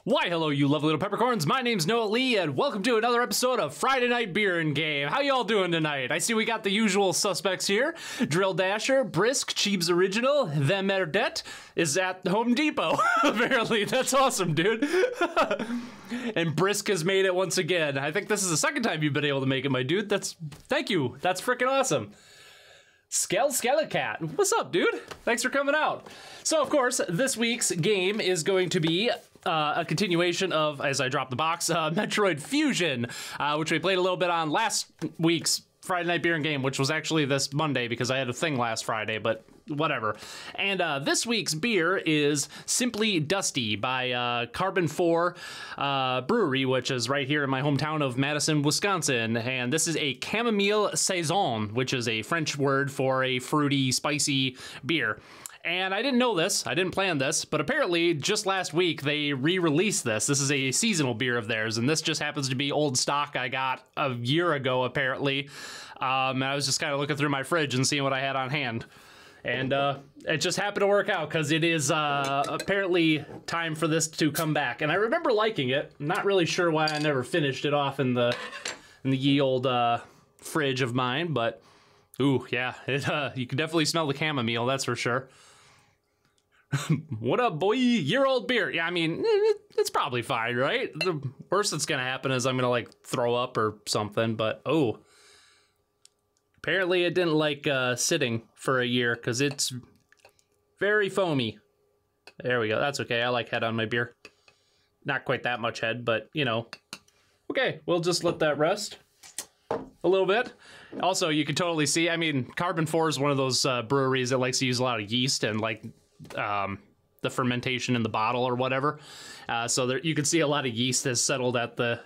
Why, hello, you lovely little peppercorns. My name's Noa Lee, and welcome to another episode of Friday Night Beer and Game. How y'all doing tonight? I see we got the usual suspects here. Drill Dasher, Brisk, Cheebs Original, The Merdet is at Home Depot. Apparently, that's awesome, dude. And Brisk has made it once again. I think this is the second time you've been able to make it, my dude. Thank you. That's freaking awesome. Skelecat, what's up, dude? Thanks for coming out. So, of course, this week's game is going to be a continuation of, as I drop the box, Metroid Fusion, which we played a little bit on last week's Friday Night Beer and Game, which was actually this Monday because I had a thing last Friday, but whatever. And this week's beer is Simply Dusty by Carbon 4 Brewery, which is right here in my hometown of Madison, Wisconsin. And this is a Chamomile Saison, which is a French word for a fruity, spicy beer. And I didn't know this, I didn't plan this, but apparently just last week they re-released this. This is a seasonal beer of theirs, and this just happens to be old stock I got a year ago, apparently. And I was just kind of looking through my fridge and seeing what I had on hand. And it just happened to work out because it is apparently time for this to come back. And I remember liking it. I'm not really sure why I never finished it off in the ye old fridge of mine, but ooh, yeah, you can definitely smell the chamomile, that's for sure. What up, boy? Year-old beer. Yeah, I mean, it's probably fine, right? The worst that's gonna happen is I'm gonna, like, throw up or something, but, oh. Apparently it didn't like sitting for a year, because it's very foamy. There we go. That's okay. I like head on my beer. Not quite that much head, but, you know. Okay, we'll just let that rest a little bit. Also, you can totally see, I mean, Carbon 4 is one of those breweries that likes to use a lot of yeast and, like, the fermentation in the bottle or whatever. So there, you can see a lot of yeast has settled at the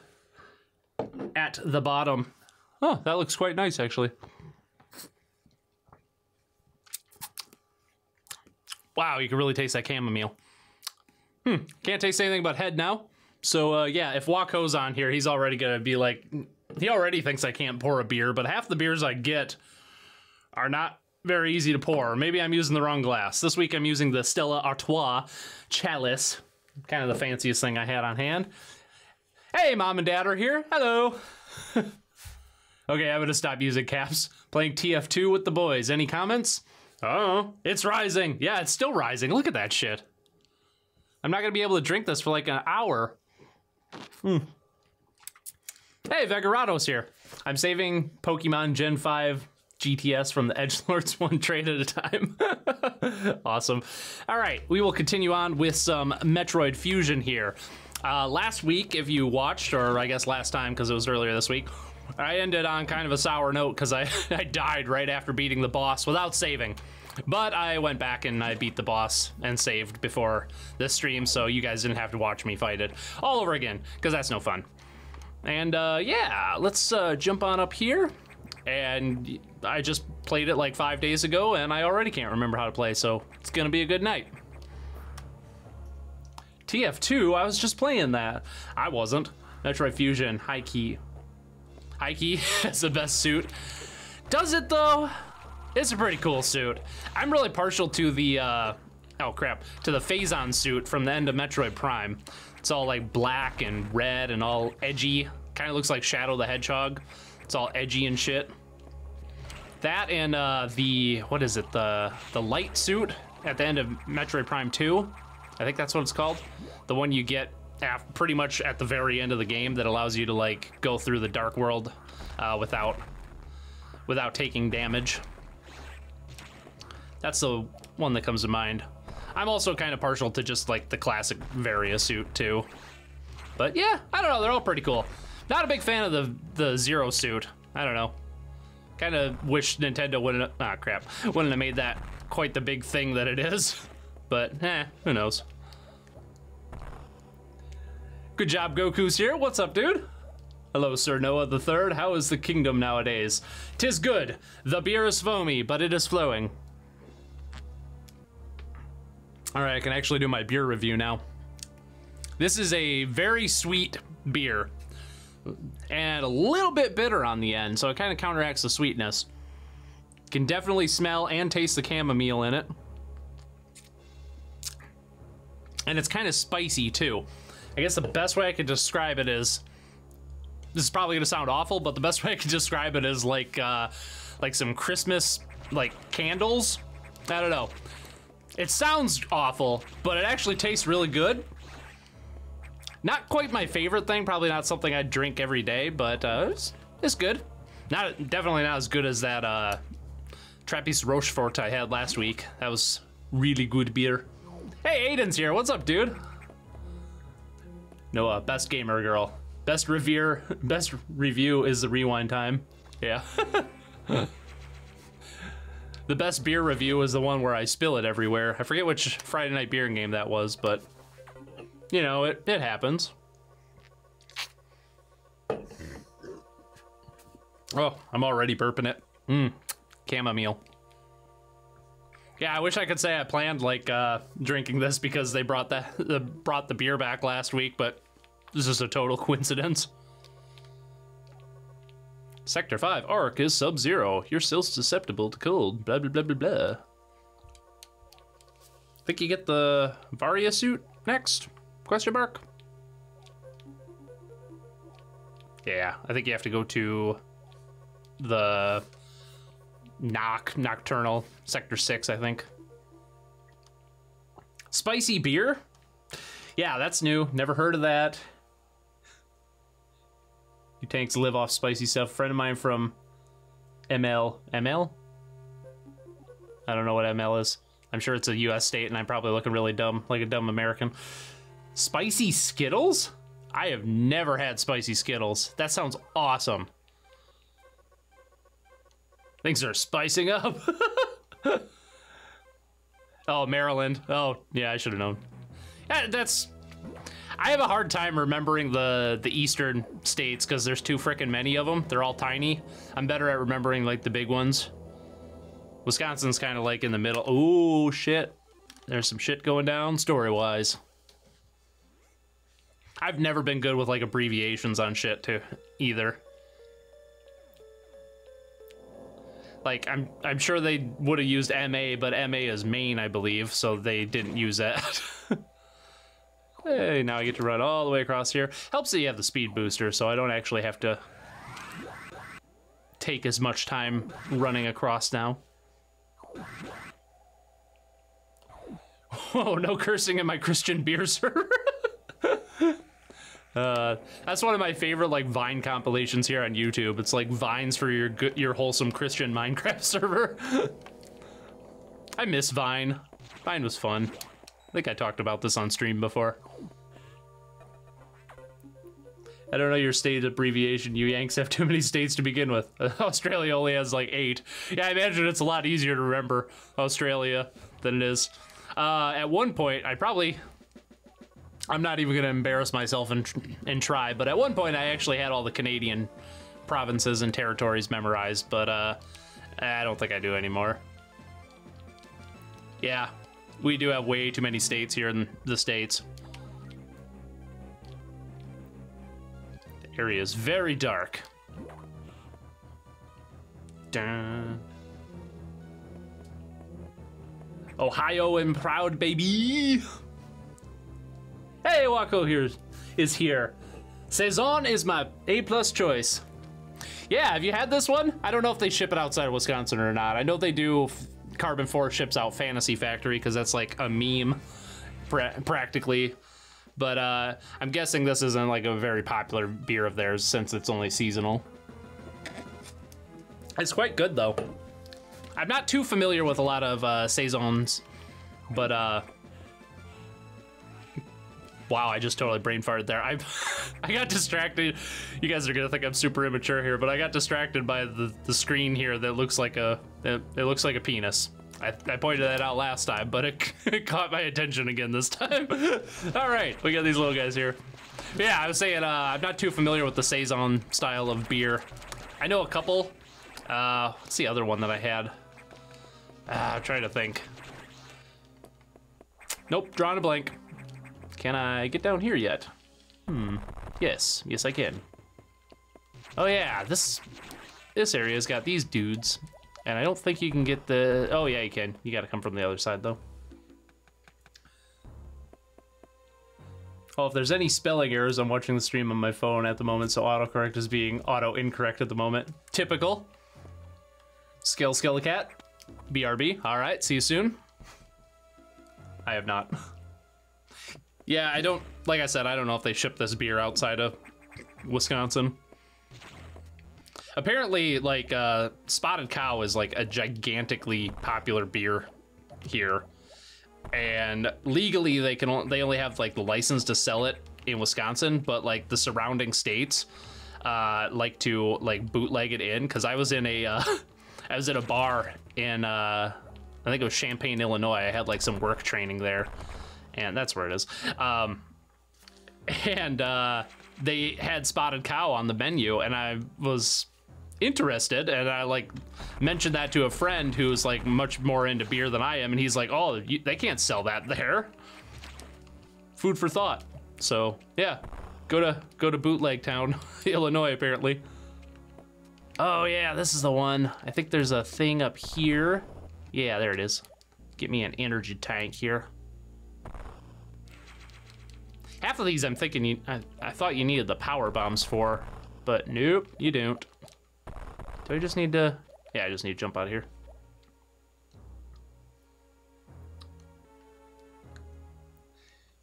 bottom. Oh, that looks quite nice, actually. Wow, you can really taste that chamomile. Can't taste anything but head now. So, yeah, if Waco's on here, he's already gonna be like, he already thinks I can't pour a beer, but half the beers I get are not very easy to pour. Maybe I'm using the wrong glass. This week I'm using the Stella Artois Chalice, kind of the fanciest thing I had on hand. Hey, Mom and Dad are here. Hello. Okay, I'm gonna stop using caps. Playing TF2 with the boys. Any comments? Oh, it's rising. Yeah, it's still rising. Look at that shit. I'm not gonna be able to drink this for like an hour. Hey, Vegarado's here. I'm saving Pokemon Gen 5 GTS from the Edgelords one trade at a time. Awesome. All right, we will continue on with some Metroid Fusion here. Last week, if you watched, or I guess last time because it was earlier this week, I ended on kind of a sour note because I died right after beating the boss without saving. But I went back and I beat the boss and saved before this stream, so you guys didn't have to watch me fight it all over again, because that's no fun. And yeah, let's jump on up here. And I just played it like 5 days ago, and I already can't remember how to play, so it's gonna be a good night. TF2, I was just playing that. I wasn't. Metroid Fusion, high key. High key has the best suit. Does it though? It's a pretty cool suit. I'm really partial to the, oh crap, to the Phazon suit from the end of Metroid Prime. It's all like black and red and all edgy. Kind of looks like Shadow the Hedgehog. It's all edgy and shit. That and the, what is it, the light suit at the end of Metroid Prime 2. I think that's what it's called. The one you get pretty much at the very end of the game that allows you to like go through the dark world without taking damage. That's the one that comes to mind. I'm also kind of partial to just like the classic Varia suit too. But yeah, I don't know, they're all pretty cool. Not a big fan of the Zero suit. I don't know. Kind of wish Nintendo wouldn't, wouldn't have made that quite the big thing that it is. But, who knows. Good job, Goku's here. What's up, dude? Hello, Sir Noah the Third. How is the kingdom nowadays? 'Tis good. The beer is foamy, but it is flowing. All right, I can actually do my beer review now. This is a very sweet beer. And a little bit bitter on the end, so it kind of counteracts the sweetness. Can definitely smell and taste the chamomile in it. And it's kind of spicy too. I guess the best way I could describe it is, this is probably gonna sound awful, but the best way I could describe it is like some Christmas like candles. I don't know. It sounds awful, but it actually tastes really good. Not quite my favorite thing, probably not something I'd drink every day, but it's good. Definitely not as good as that Trappist Rochefort I had last week. That was really good beer. Hey, Aiden's here. What's up, dude? Noah, best gamer girl. Best review is the rewind time. Yeah. The best beer review is the one where I spill it everywhere. I forget which Friday night beer game that was, but you know, it happens. Oh, I'm already burping it. Chamomile. Yeah, I wish I could say I planned like drinking this because they brought the beer back last week, but this is a total coincidence. Sector 5, Arc is sub-zero. You're still susceptible to cold. Blah, blah, blah, blah, blah. Think you get the Varia suit next? Question mark? Yeah, I think you have to go to the Nocturnal, Sector 6, I think. Spicy beer? Yeah, that's new. Never heard of that. You tanks live off spicy stuff. Friend of mine from ML. ML? I don't know what ML is. I'm sure it's a US state and I'm probably looking really dumb, like a dumb American. Spicy Skittles? I have never had spicy Skittles. That sounds awesome. Things are spicing up. Oh, Maryland. Oh, yeah, I should have known. I have a hard time remembering the eastern states because there's too frickin' many of them. They're all tiny. I'm better at remembering like the big ones. Wisconsin's kind of like in the middle. Oh shit. There's some shit going down story-wise. I've never been good with like abbreviations on shit too either. Like I'm sure they would have used MA, but MA is Maine, I believe, so they didn't use that. Hey, now I get to run all the way across here. Helps that you have the speed booster, so I don't actually have to take as much time running across now. Whoa, no cursing in my Christian beer server. That's one of my favorite like Vine compilations here on YouTube. It's like Vines for your wholesome Christian Minecraft server. I miss Vine. Vine was fun. I think I talked about this on stream before. I don't know your state abbreviation. You Yanks have too many states to begin with. Australia only has like 8. Yeah, I imagine it's a lot easier to remember Australia than it is. At one point, I'm not even gonna embarrass myself and try, but at one point I actually had all the Canadian provinces and territories memorized, but I don't think I do anymore. Yeah, we do have way too many states here in the States. The area is very dark. Dun. Ohio and proud, baby. Hey, Wako is here. Saison is my A+ choice. Yeah, have you had this one? I don't know if they ship it outside of Wisconsin or not. I know they do. Carbon 4 ships out Fantasy Factory because that's like a meme, practically. But I'm guessing this isn't like a very popular beer of theirs since it's only seasonal. It's quite good though. I'm not too familiar with a lot of Saisons, but wow, I just totally brain farted there. I got distracted. You guys are gonna think I'm super immature here, but I got distracted by the screen here that looks like it looks like a penis. I pointed that out last time, but it caught my attention again this time. All right, we got these little guys here. But yeah, I was saying I'm not too familiar with the Saison style of beer. I know a couple. What's the other one that I had? I'm trying to think. Nope, drawing a blank. Can I get down here yet? Yes, I can. Oh yeah, this area's got these dudes. And I don't think you can get the... Oh, yeah, you can. You gotta come from the other side, though. Oh, if there's any spelling errors, I'm watching the stream on my phone at the moment, so autocorrect is being auto-incorrect at the moment. Typical. Skellicat. BRB. All right, see you soon. I have not. Yeah, I don't, like I said, I don't know if they ship this beer outside of Wisconsin. Apparently, like, Spotted Cow is like a gigantically popular beer here. And legally they only have like the license to sell it in Wisconsin, but like the surrounding states like to like bootleg it in. Because I was in a I was at a bar in I think it was Champaign, Illinois. I had like some work training there, and that's where it is. They had Spotted Cow on the menu, and I was interested, and I like mentioned that to a friend who's like much more into beer than I am, and he's like, oh, they can't sell that there. Food for thought. So yeah, go to Bootleg Town, Illinois, apparently. Oh yeah, this is the one. I think there's a thing up here. Yeah, there it is. Get me an energy tank here. Half of these I'm thinking I thought you needed the power bombs for, but nope, you don't. Do I just need to... Yeah, I just need to jump out of here.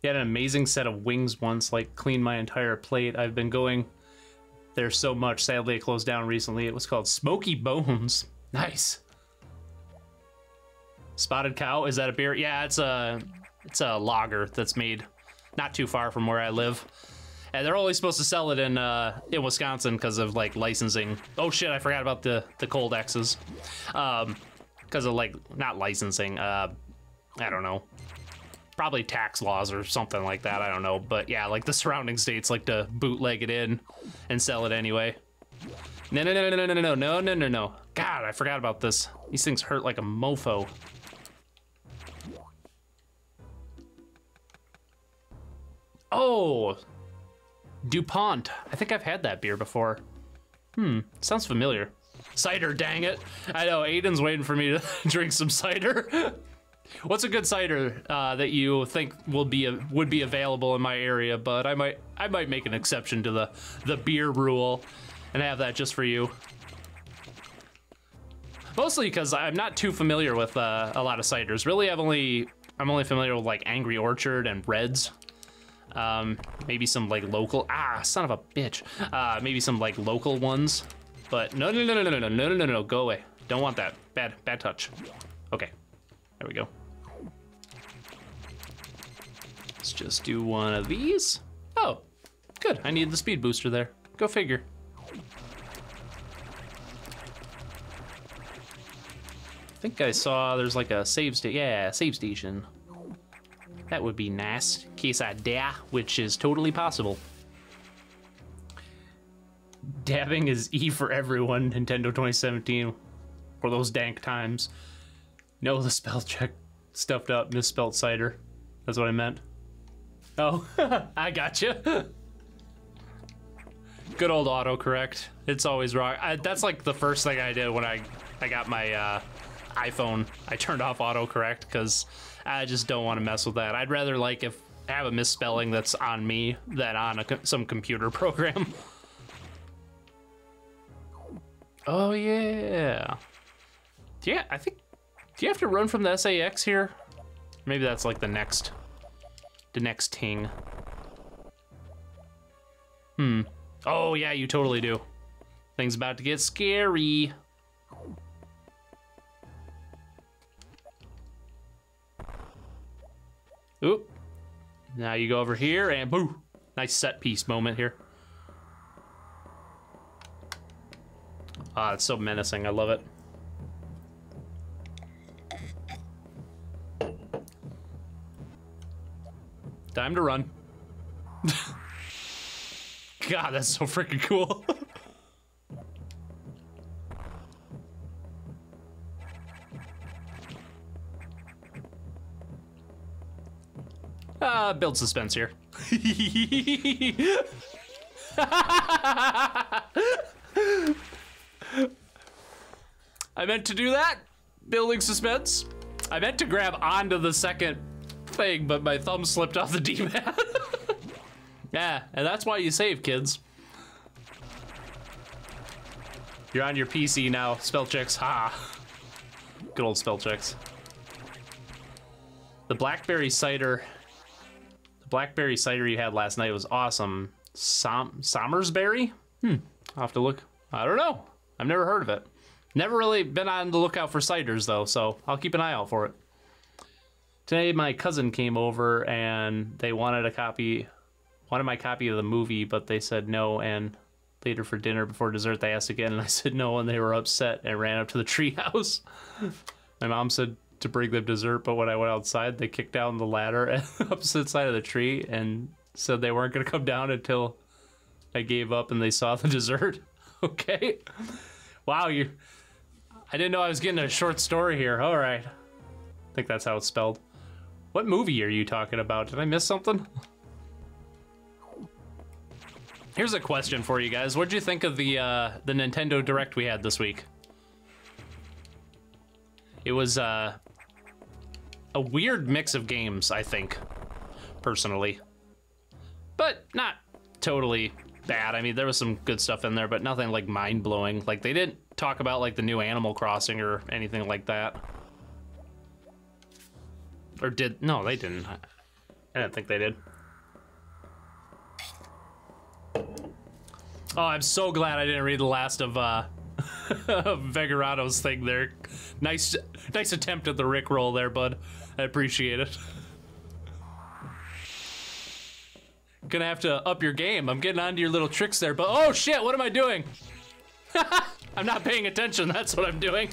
He had an amazing set of wings once, like cleaned my entire plate. I've been going there so much. Sadly, it closed down recently. It was called Smoky Bones. Nice. Spotted Cow, is that a beer? Yeah, it's a lager that's made not too far from where I live. And they're only supposed to sell it in Wisconsin because of like licensing. Oh shit, I forgot about the cold X's. Because of like, not licensing, I don't know. Probably tax laws or something like that, I don't know. But yeah, like the surrounding states like to bootleg it in and sell it anyway. No. God, I forgot about this. These things hurt like a mofo. Oh! DuPont. I think I've had that beer before. Sounds familiar. Cider, dang it. I know, Aiden's waiting for me to drink some cider. What's a good cider that you think would be available in my area? But I might make an exception to the beer rule and have that just for you. Mostly because I'm not too familiar with a lot of ciders. Really, I'm only familiar with like Angry Orchard and Reds. Maybe some like local, son of a bitch. Maybe some like local ones, but no, go away. Don't want that, bad touch. Okay, there we go. Let's just do one of these. Oh, good, I need the speed booster there. Go figure. I think I saw there's like a save station. Yeah, save station. That would be nice, in case I die, which is totally possible. Dabbing is E for everyone, Nintendo 2017, for those dank times. No, the spell check stuffed up, misspelled cider. That's what I meant. Oh, I gotcha. Good old autocorrect. It's always wrong. That's like the first thing I did when I got my iPhone. I turned off autocorrect because I just don't want to mess with that. I'd rather like if I have a misspelling that's on me than on some computer program. Oh yeah. Yeah, I think. Do you have to run from the SAX here? Maybe that's like the next ting. Oh yeah, you totally do. Things about to get scary. Oop. Now you go over here and boo. Nice set piece moment here. Ah, it's so menacing. I love it. Time to run. God, that's so freaking cool. Build suspense here. I meant to do that. Building suspense. I meant to grab onto the second thing, but my thumb slipped off the D-pad. Yeah, and that's why you save, kids. You're on your PC now. Spell checks. Ha. Good old spell checks. The blackberry cider. The blackberry cider you had last night was awesome. Somersberry? I'll have to look. I don't know. I've never heard of it. Never really been on the lookout for ciders, though, so I'll keep an eye out for it. Today, my cousin came over, and they wanted my copy of the movie, but they said no, and later for dinner, before dessert, they asked again, and I said no, and they were upset and ran up to the treehouse. My mom said to bring them dessert, but when I went outside, they kicked down the ladder at the opposite side of the tree and said they weren't going to come down until I gave up and they saw the dessert. Okay. Wow, I didn't know I was getting a short story here. All right. I think that's how it's spelled. What movie are you talking about? Did I miss something? Here's a question for you guys. What did you think of the Nintendo Direct we had this week? It was a weird mix of games, I think, personally. But not totally bad. I mean, there was some good stuff in there, but nothing like mind-blowing. Like, they didn't talk about like the new Animal Crossing or anything like that. Or did? No, they didn't. I didn't think they did. Oh, I'm so glad I didn't read the last of Vegarado's thing there. Nice attempt at the Rickroll there, bud. I appreciate it. Gonna have to up your game. I'm getting onto your little tricks there, but oh shit, what am I doing? I'm not paying attention, that's what I'm doing.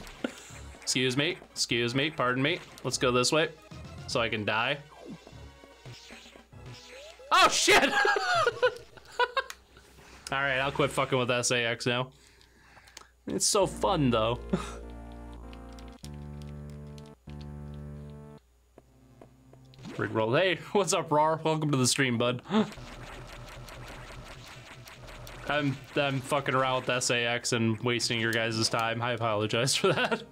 Excuse me, pardon me. Let's go this way, so I can die. Oh shit! Alright, I'll quit fucking with SAX now. It's so fun, though. Rickroll. Hey, what's up, Rar? Welcome to the stream, bud. I'm fucking around with SAX and wasting your guys' time. I apologize for that.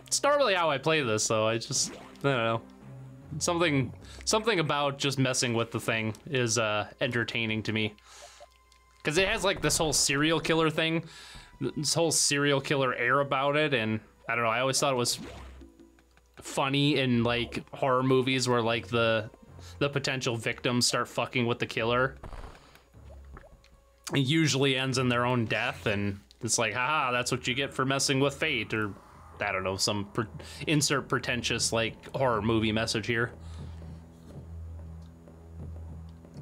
It's not really how I play this, though. I don't know. Something about just messing with the thing is entertaining to me. Because it has like this whole serial killer thing, this whole serial killer air about it, and I don't know, I always thought it was funny in like horror movies where like the potential victims start fucking with the killer. It usually ends in their own death, and it's like, haha, that's what you get for messing with fate, or I don't know, some insert pretentious like horror movie message here.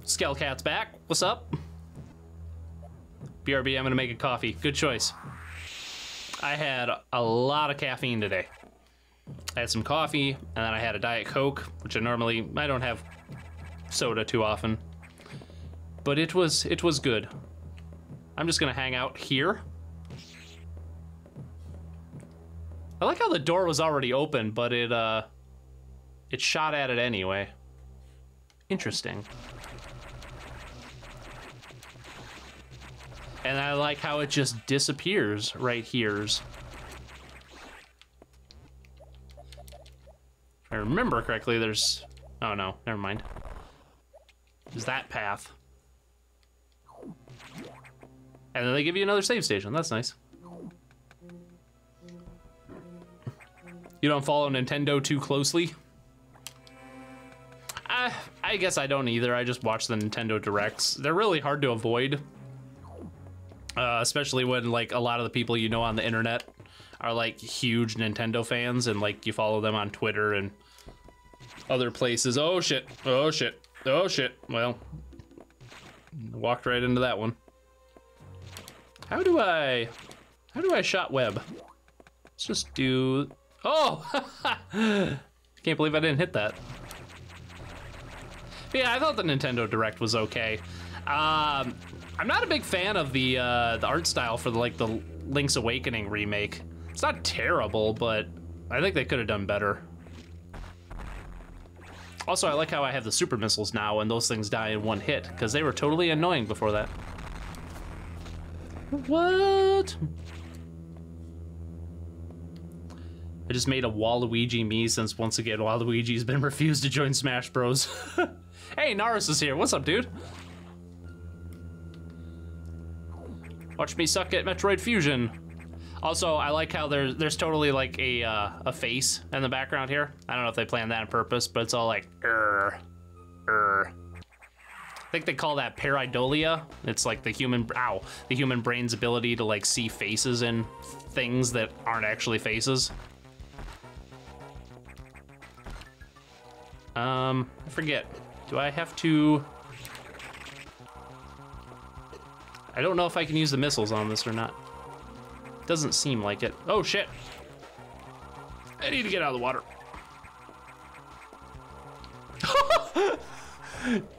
Skellcat's back, what's up? BRB, I'm gonna make a coffee. Good choice. I had a lot of caffeine today. I had some coffee, and then I had a Diet Coke, which I don't have soda too often. But it was good. I'm just gonna hang out here. I like how the door was already open, but it shot at it anyway. Interesting. And I like how it just disappears right here. If I remember correctly, there's... Oh no, never mind. There's that path. And then they give you another save station, that's nice. You don't follow Nintendo too closely? I guess I don't either, I just watch the Nintendo Directs. They're really hard to avoid. Especially when like a lot of the people you know on the internet are like huge Nintendo fans and like you follow them on Twitter and other places. Oh shit, oh shit, oh shit. Well, walked right into that one. How do I shot web? Let's just do, oh! Can't believe I didn't hit that. Yeah, I thought the Nintendo Direct was okay. I'm not a big fan of the art style for the Link's Awakening remake. It's not terrible, but I think they could have done better. Also, I like how I have the super missiles now and those things die in one hit, because they were totally annoying before that. What? I just made a Waluigi me since once again Waluigi's been refused to join Smash Bros. Hey, Naris is here. What's up, dude? Watch me suck at Metroid Fusion. Also, I like how there's totally like a face in the background here. I don't know if they planned that on purpose, but it's all like, I think they call that pareidolia. It's like the human brain's ability to like see faces in things that aren't actually faces. I forget. Do I have to? I don't know if I can use the missiles on this or not. Doesn't seem like it. Oh shit. I need to get out of the water.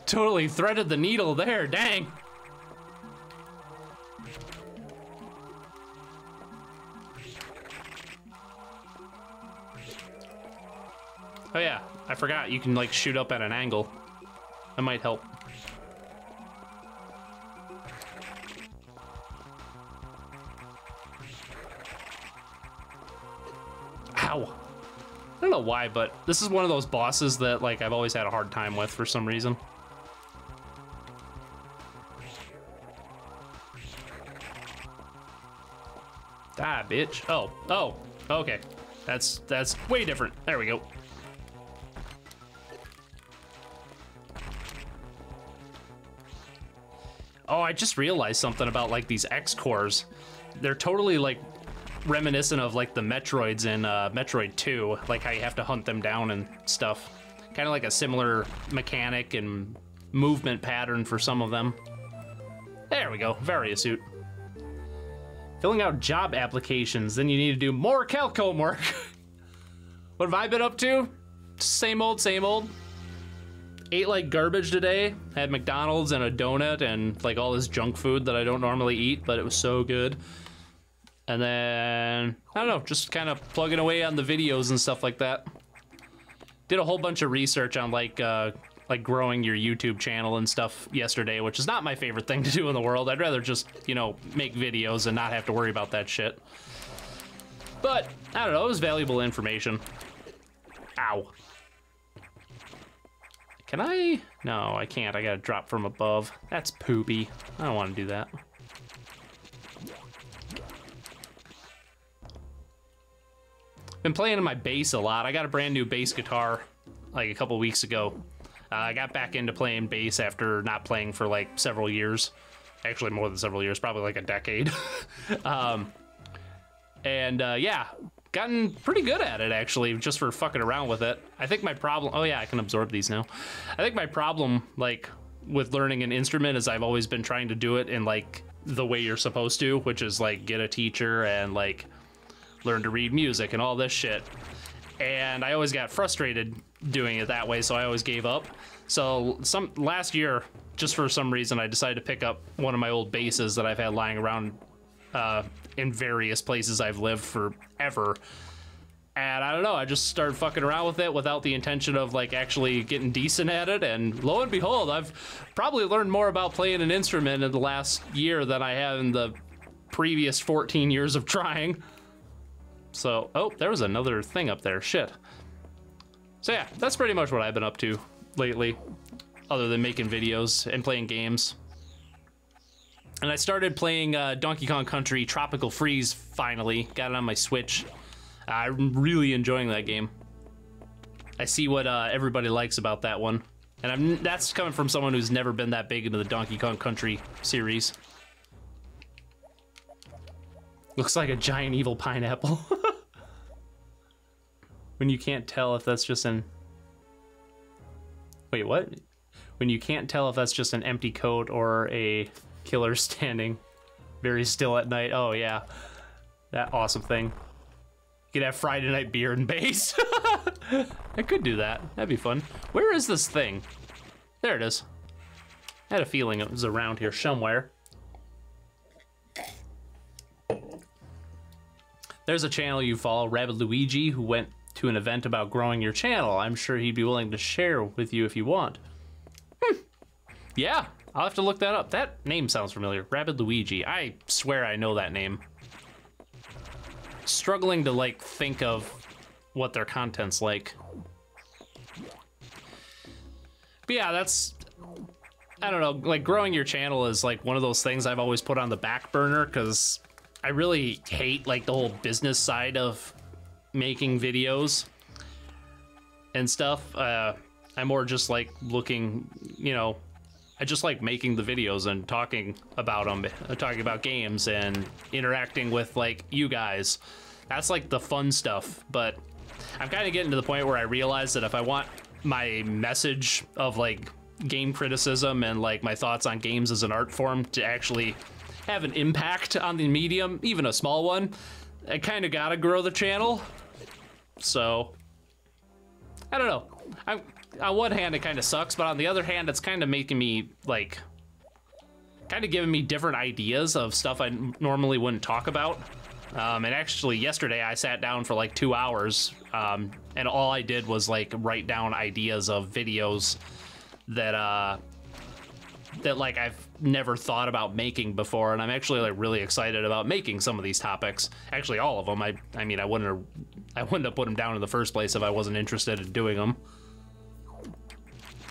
Totally threaded the needle there, dang. Oh yeah, I forgot you can like shoot up at an angle. That might help. Ow. I don't know why, but this is one of those bosses that like I've always had a hard time with for some reason. Ah, bitch. Oh, okay. That's way different. There we go. Oh, I just realized something about like these X cores. They're totally like reminiscent of like the Metroids in Metroid 2, like how you have to hunt them down and stuff. Kind of like a similar mechanic and movement pattern for some of them. There we go, very astute. Filling out job applications, then you need to do more calc homework. What have I been up to? Same old, same old. Ate like garbage today. Had McDonald's and a donut and like all this junk food that I don't normally eat, but it was so good. And then, I don't know, just kind of plugging away on the videos and stuff like that. Did a whole bunch of research on like growing your YouTube channel and stuff yesterday, which is not my favorite thing to do in the world. I'd rather just, you know, make videos and not have to worry about that shit. But, I don't know, it was valuable information. Ow. Can I? No, I can't. I gotta drop from above. That's poopy. I don't want to do that. Been playing on my bass a lot. I got a brand new bass guitar like a couple weeks ago. I got back into playing bass after not playing for like several years. Actually, more than several years, probably like a decade. Yeah, gotten pretty good at it actually, just for fucking around with it. I think my problem, oh yeah, I can absorb these now. I think my problem like with learning an instrument is I've always been trying to do it in like the way you're supposed to, which is like get a teacher and like learn to read music and all this shit. And I always got frustrated doing it that way, so I always gave up. So last year, just for some reason, I decided to pick up one of my old basses that I've had lying around in various places I've lived forever. And I don't know, I just started fucking around with it without the intention of like actually getting decent at it. And lo and behold, I've probably learned more about playing an instrument in the last year than I have in the previous 14 years of trying. So, oh, there was another thing up there, shit. So yeah, that's pretty much what I've been up to lately, other than making videos and playing games. And I started playing Donkey Kong Country Tropical Freeze finally, got it on my Switch. I'm really enjoying that game. I see what everybody likes about that one. And that's coming from someone who's never been that big into the Donkey Kong Country series. Looks like a giant evil pineapple. When you can't tell if that's just an... Wait, what? When you can't tell if that's just an empty coat or a killer standing very still at night. Oh yeah, that awesome thing. You could have Friday night beer and bass. I could do that. That'd be fun. Where is this thing? There it is. I had a feeling it was around here somewhere. There's a channel you follow, Rabbit Luigi, who went to an event about growing your channel. I'm sure he'd be willing to share with you if you want. Yeah, I'll have to look that up. That name sounds familiar. Rabbit Luigi. I swear I know that name. Struggling to like think of what their content's like. But yeah, that's I don't know, like growing your channel is like one of those things I've always put on the back burner because I really hate like the whole business side of making videos and stuff. I'm more just like looking, you know, I just like making the videos and talking about them, talking about games and interacting with like you guys. That's like the fun stuff, but I'm kind of getting to the point where I realize that if I want my message of like game criticism and like my thoughts on games as an art form to actually have an impact on the medium, even a small one, I kind of gotta grow the channel. So I don't know. On one hand, it kind of sucks, but on the other hand, it's kind of making me like, kind of giving me different ideas of stuff I normally wouldn't talk about. And actually yesterday I sat down for like 2 hours, and all I did was like write down ideas of videos that that like I've never thought about making before, and I'm actually like really excited about making some of these topics. Actually, all of them. I mean, I wouldn't have put them down in the first place if I wasn't interested in doing them.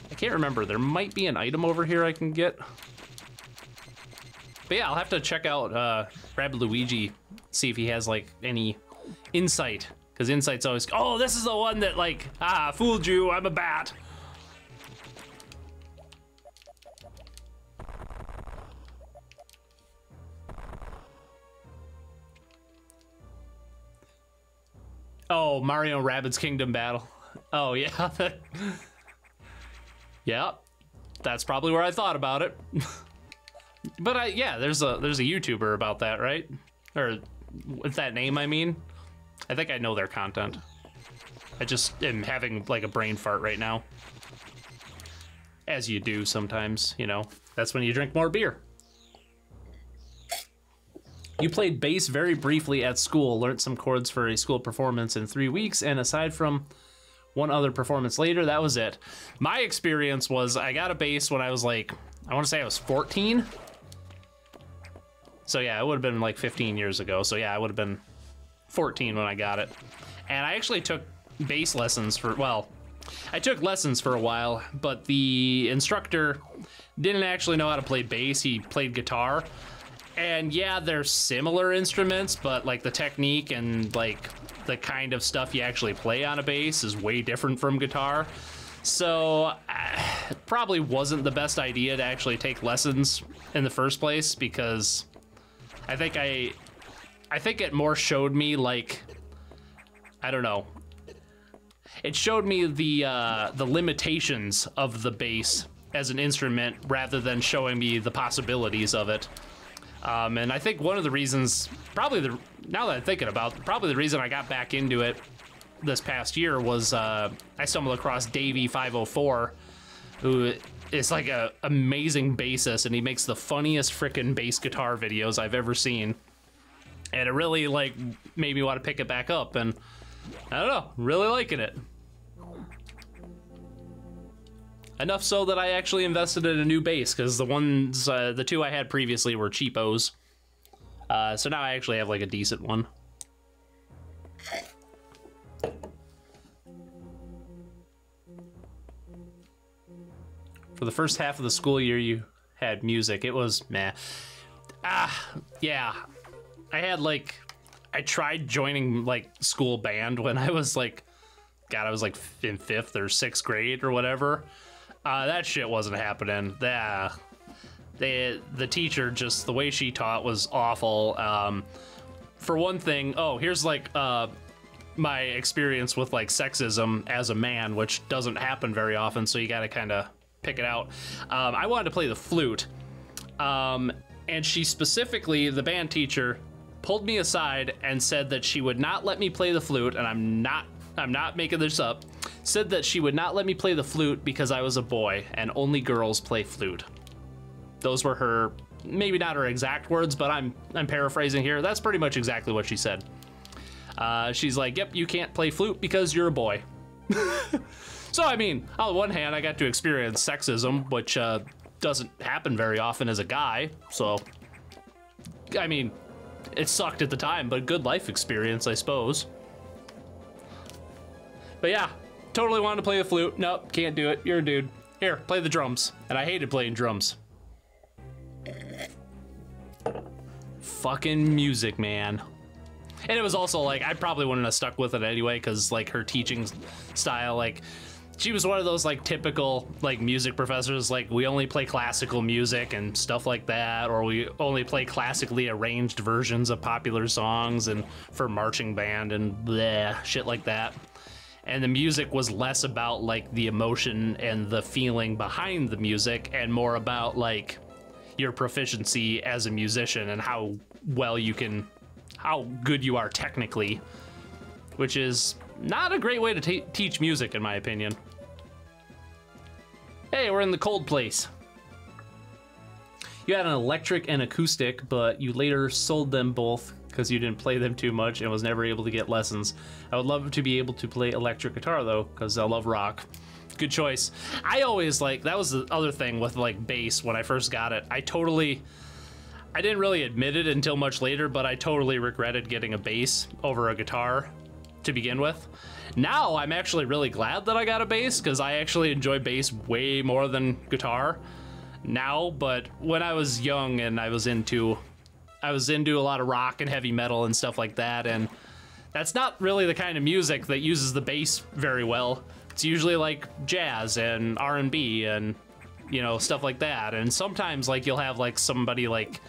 I can't remember. There might be an item over here I can get. But yeah, I'll have to check out Rabbid Luigi, see if he has like any insight, because insight's always, oh, this is the one that like, fooled you, I'm a bat. Oh, Mario and Rabbids Kingdom battle. Oh yeah. Yeah, that's probably where I thought about it. But yeah, there's a YouTuber about that, right? Or with that name, I mean. I think I know their content. I just am having like a brain fart right now. As you do sometimes, you know. That's when you drink more beer. You played bass very briefly at school, learned some chords for a school performance in 3 weeks, and aside from one other performance later, that was it. My experience was I got a bass when I was like, I want to say I was 14. So yeah, it would have been like 15 years ago. So yeah, I would have been 14 when I got it. And I actually took bass lessons for, well, I took lessons for a while, but the instructor didn't actually know how to play bass. He played guitar. And yeah, they're similar instruments, but like the technique and like the kind of stuff you actually play on a bass is way different from guitar. So it probably wasn't the best idea to actually take lessons in the first place, because I think it more showed me like, I don't know. It showed me the limitations of the bass as an instrument rather than showing me the possibilities of it. And I think one of the reasons, now that I'm thinking about it, probably the reason I got back into it this past year was I stumbled across Davey504, who is like a amazing bassist, and he makes the funniest frickin' bass guitar videos I've ever seen. And it really like made me want to pick it back up, and I don't know, really liking it. Enough so that I actually invested in a new bass, because the two I had previously were cheapos. So now I actually have like a decent one. For the first half of the school year you had music, it was meh. Yeah. I tried joining like school band when I was like, God, I was like in 5th or 6th grade or whatever. That shit wasn't happening. The teacher, just the way she taught was awful. For one thing, here's like my experience with like sexism as a man, which doesn't happen very often, so you gotta kind of pick it out. I wanted to play the flute, and she specifically, the band teacher, pulled me aside and said that she would not let me play the flute, and I'm not making this up, said that she would not let me play the flute because I was a boy and only girls play flute. Those were her, maybe not her exact words, but I'm paraphrasing here. That's pretty much exactly what she said. She's like, yep, you can't play flute because you're a boy. So, I mean, on the one hand, I got to experience sexism, which doesn't happen very often as a guy. So, I mean, it sucked at the time, but good life experience, I suppose. But yeah, totally wanted to play the flute. Nope, can't do it. You're a dude. Here, play the drums. And I hated playing drums. Fucking music, man. And it was also like, I probably wouldn't have stuck with it anyway, because like her teaching style, like she was one of those like typical like music professors, like we only play classical music and stuff like that, or we only play classically arranged versions of popular songs and for marching band and bleh, shit like that. And the music was less about like the emotion and the feeling behind the music and more about like your proficiency as a musician and how well you can, how good you are technically, which is not a great way to teach music in my opinion. Hey, we're in the cold place. You had an electric and acoustic, but you later sold them both because you didn't play them too much and was never able to get lessons. I would love to be able to play electric guitar though, because I love rock. Good choice. I always like, that was the other thing with like bass when I first got it. I didn't really admit it until much later, but I totally regretted getting a bass over a guitar to begin with. Now I'm actually really glad that I got a bass because I actually enjoy bass way more than guitar now, but when I was young and I was into a lot of rock and heavy metal and stuff like that, and that's not really the kind of music that uses the bass very well. It's usually like jazz and R&B and, you know, stuff like that. And sometimes like you'll have like somebody like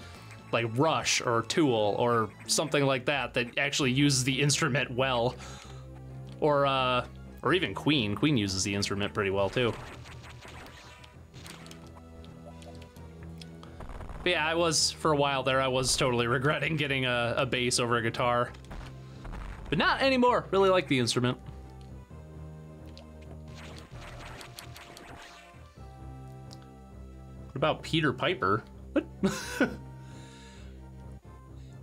Rush or Tool or something like that that actually uses the instrument well. Or even Queen. Queen uses the instrument pretty well too. But yeah, for a while there, I was totally regretting getting a bass over a guitar. But not anymore. Really like the instrument. What about Peter Piper? What? Am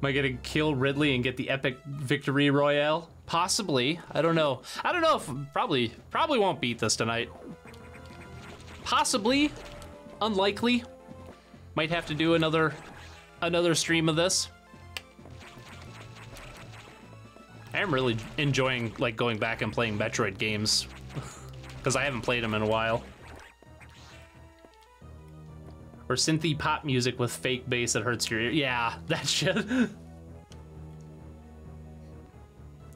I gonna kill Ridley and get the epic victory royale? Possibly. I don't know. I don't know if probably won't beat this tonight. Possibly. Unlikely. Might have to do another stream of this. I am really enjoying like going back and playing Metroid games because I haven't played them in a while. Or synthy pop music with fake bass that hurts your ear. Yeah, that shit.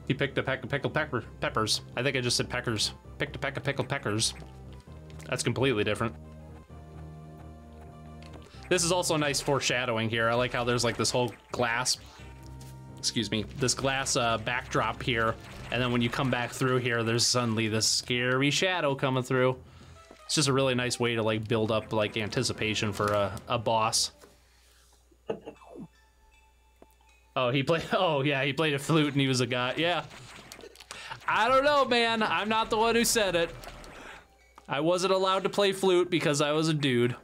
He picked a peck of pickled peppers. I think I just said peckers. Picked a peck of pickled peckers. That's completely different. This is also nice foreshadowing here. I like how there's like this whole glass, excuse me, this glass backdrop here. And then when you come back through here, there's suddenly this scary shadow coming through. It's just a really nice way to like build up like anticipation for a boss. Oh, he played a flute and he was a guy. Yeah. I don't know, man. I'm not the one who said it. I wasn't allowed to play flute because I was a dude.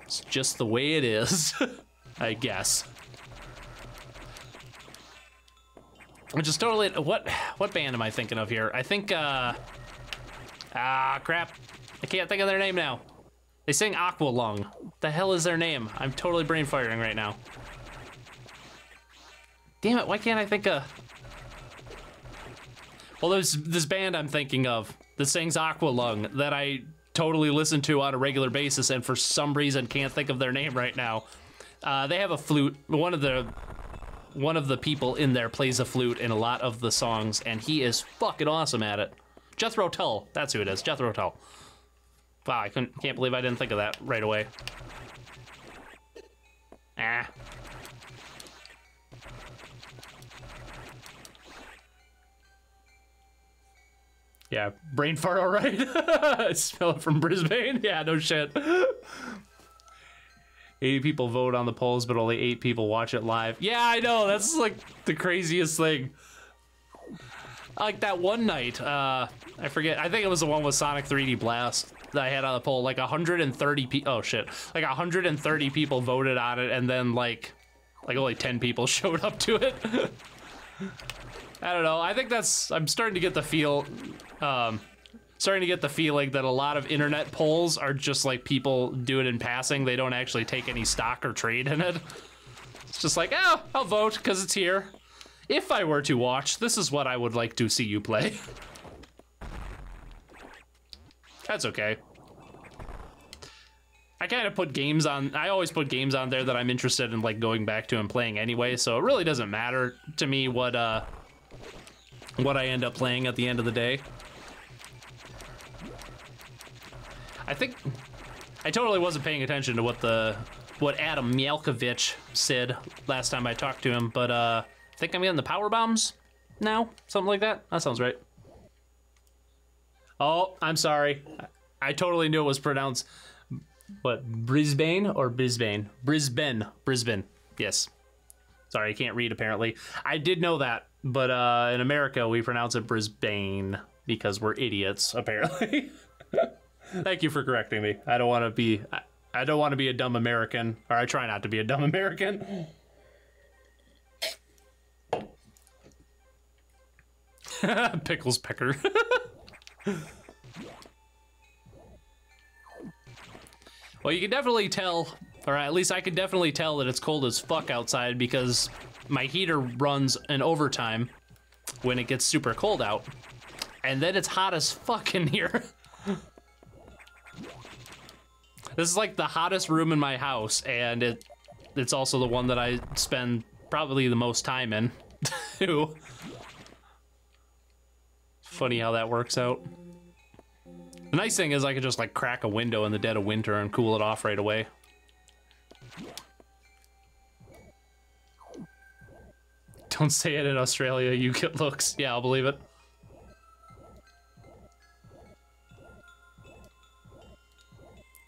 It's just the way it is, I guess. Which is totally, what band am I thinking of here? I think, crap. I can't think of their name now. They sing Aqualung. What the hell is their name? I'm totally brain firing right now. Damn it, why can't I think of... Well, there's this band I'm thinking of that sings Aqualung that I totally listen to on a regular basis and for some reason can't think of their name right now. They have a flute. One of the people in there plays a flute in a lot of the songs and he is fucking awesome at it. Jethro Tull, that's who it is, Jethro Tull. Wow, I can't believe I didn't think of that right away. Ah. Yeah, brain fart all right? Smell it from Brisbane? Yeah, no shit. 80 people vote on the polls, but only 8 people watch it live. Yeah, I know, that's like the craziest thing. Like that one night, I forget, I think it was the one with Sonic 3D Blast that I had on the poll, like 130 people, oh shit, like 130 people voted on it, and then like only 10 people showed up to it. I don't know, I think that's, I'm starting to get the feeling that a lot of internet polls are just like people do it in passing. They don't actually take any stock or trade in it. It's just like, oh, I'll vote because it's here. If I were to watch, this is what I would like to see you play. That's okay. I kind of put games on. I always put games on there that I'm interested in, like, going back to and playing anyway. So it really doesn't matter to me what I end up playing at the end of the day. I think I totally wasn't paying attention to what Adam Mielkovich said last time I talked to him, but I think I'm getting the power bombs now, something like that. That sounds right. Oh, I'm sorry. I totally knew it was pronounced, what, Brisbane or Brisbane? Brisbane. Yes. Sorry, I can't read apparently. I did know that, but in America we pronounce it Brisbane because we're idiots apparently. Thank you for correcting me. I don't want to be a dumb American, or I try not to be a dumb American. Pickles pecker. Well, you can definitely tell, or at least I can definitely tell that it's cold as fuck outside because my heater runs in overtime when it gets super cold out. And then it's hot as fuck in here. This is like the hottest room in my house, and it's also the one that I spend probably the most time in, too. Funny how that works out. The nice thing is I could just like crack a window in the dead of winter and cool it off right away. Don't say it in Australia, you get looks. Yeah, I'll believe it.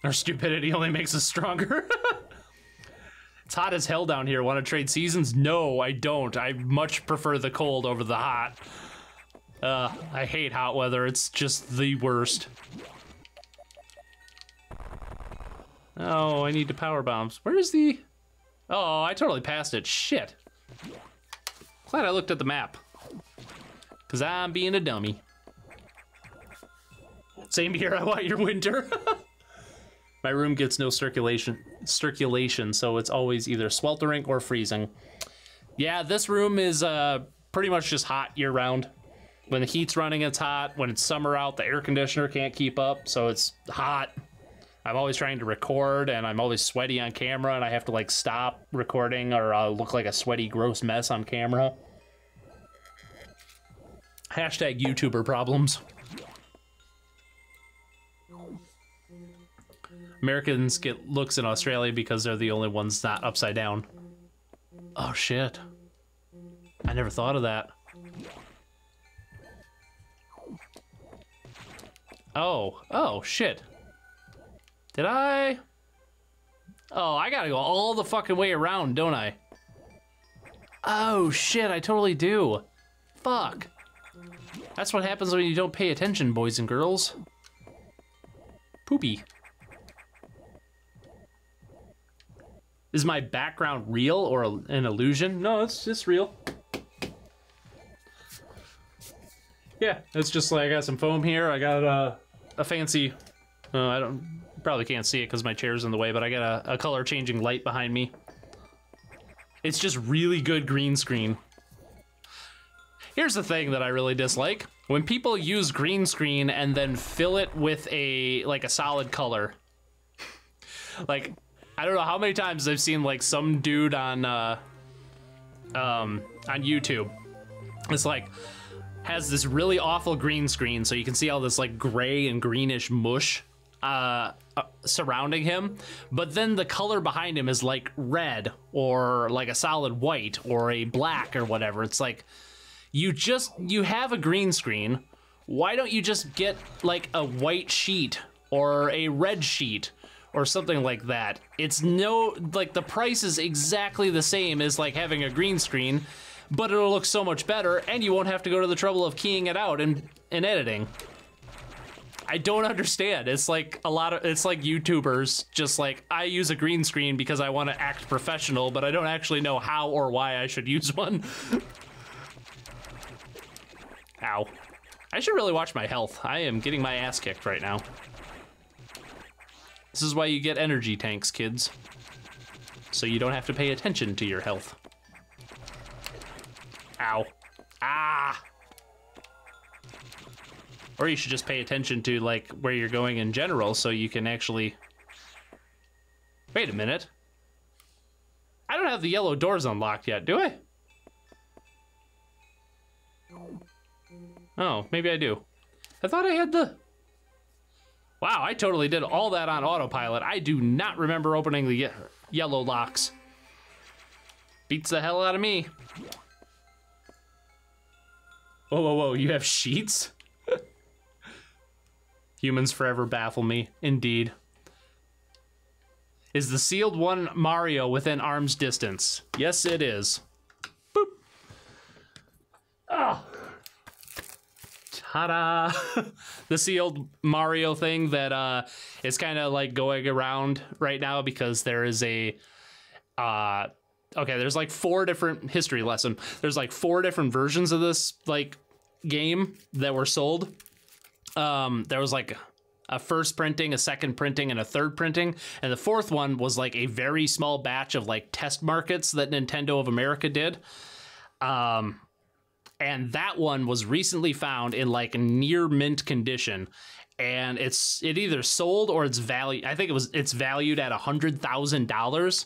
Our stupidity only makes us stronger. It's hot as hell down here. Want to trade seasons? No, I don't. I much prefer the cold over the hot. I hate hot weather. It's just the worst. Oh, I need the power bombs. Where is the... Oh, I totally passed it. Shit. Glad I looked at the map. Because I'm being a dummy. Same here, I want your winter. My room gets no circulation, so it's always either sweltering or freezing. Yeah, this room is pretty much just hot year-round. When the heat's running, it's hot. When it's summer out, the air conditioner can't keep up, so it's hot. I'm always trying to record, and I'm always sweaty on camera, and I have to, like, stop recording or I'll look like a sweaty, gross mess on camera. Hashtag YouTuber problems. Americans get looks in Australia because they're the only ones not upside down. Oh, shit. I never thought of that. Oh, shit. Did I? Oh, I gotta go all the fucking way around, don't I? Oh, shit, I totally do. Fuck. That's what happens when you don't pay attention, boys and girls. Poopy. Is my background real or an illusion? No, it's just real. Yeah, it's just like I got some foam here. I got a fancy, probably can't see it because my chair's in the way, but I got a color changing light behind me. It's just really good green screen. Here's the thing that I really dislike. When people use green screen and then fill it with a solid color. Like, I don't know how many times I've seen like some dude on YouTube. It's like has this really awful green screen, so you can see all this like gray and greenish mush surrounding him, but then the color behind him is like red or like a solid white or a black or whatever. It's like you have a green screen. Why don't you just get like a white sheet or a red sheet or something like that? It's like the price is exactly the same as like having a green screen, but it'll look so much better and you won't have to go to the trouble of keying it out in editing. I don't understand. It's like it's like YouTubers just like, I use a green screen because I want to act professional, but I don't actually know how or why I should use one. Ow. I should really watch my health. I am getting my ass kicked right now. This is why you get energy tanks, kids. So you don't have to pay attention to your health. Ow. Ah! Or you should just pay attention to like where you're going in general so you can actually Wait a minute. I don't have the yellow doors unlocked yet, do I? Oh, maybe I do. I thought I had the... Wow, I totally did all that on autopilot. I do not remember opening the yellow locks. Beats the hell out of me. Whoa, whoa, whoa, you have sheets? Humans forever baffle me, indeed. Is the sealed one Mario within arm's distance? Yes, it is. Boop. Ah. Ta-da! The sealed Mario thing that is kind of like going around right now because there is a... okay, there's like 4 different history lesson. There's like 4 different versions of this like game that were sold. There was like a first printing, a second printing, and a third printing. And the 4th one was like a very small batch of like test markets that Nintendo of America did. And that one was recently found in like near mint condition. And it either sold or it's valued. I think it's valued at $100,000.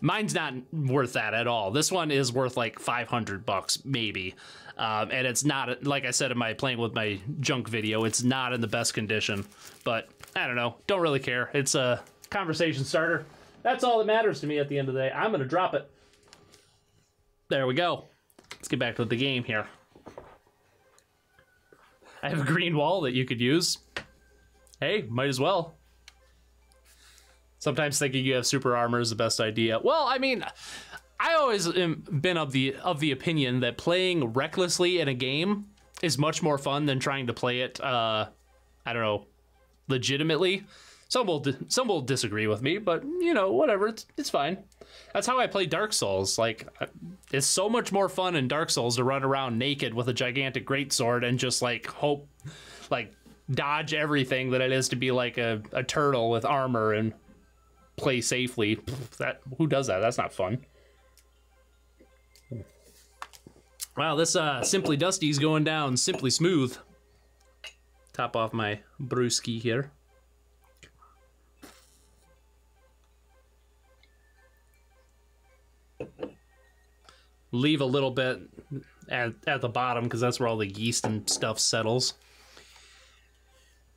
Mine's not worth that at all. This one is worth like $500 maybe. And it's not, like I said in my playing with my junk video, it's not in the best condition. But I don't know. Don't really care. It's a conversation starter. That's all that matters to me at the end of the day. I'm going to drop it. There we go. Let's get back to the game here. I have a green wall that you could use. Hey, might as well. Sometimes thinking you have super armor is the best idea. Well, I mean, I always been of the opinion that playing recklessly in a game is much more fun than trying to play it, I don't know, legitimately. Some will disagree with me, but you know, whatever, it's fine. That's how I play Dark Souls. Like, it's so much more fun in Dark Souls to run around naked with a gigantic greatsword and just like hope, like dodge everything than it is to be like a turtle with armor and play safely. Who does that? That's not fun. Wow, this Simply Dusty's going down simply smooth. Top off my brewski here. Leave a little bit at the bottom because that's where all the yeast and stuff settles.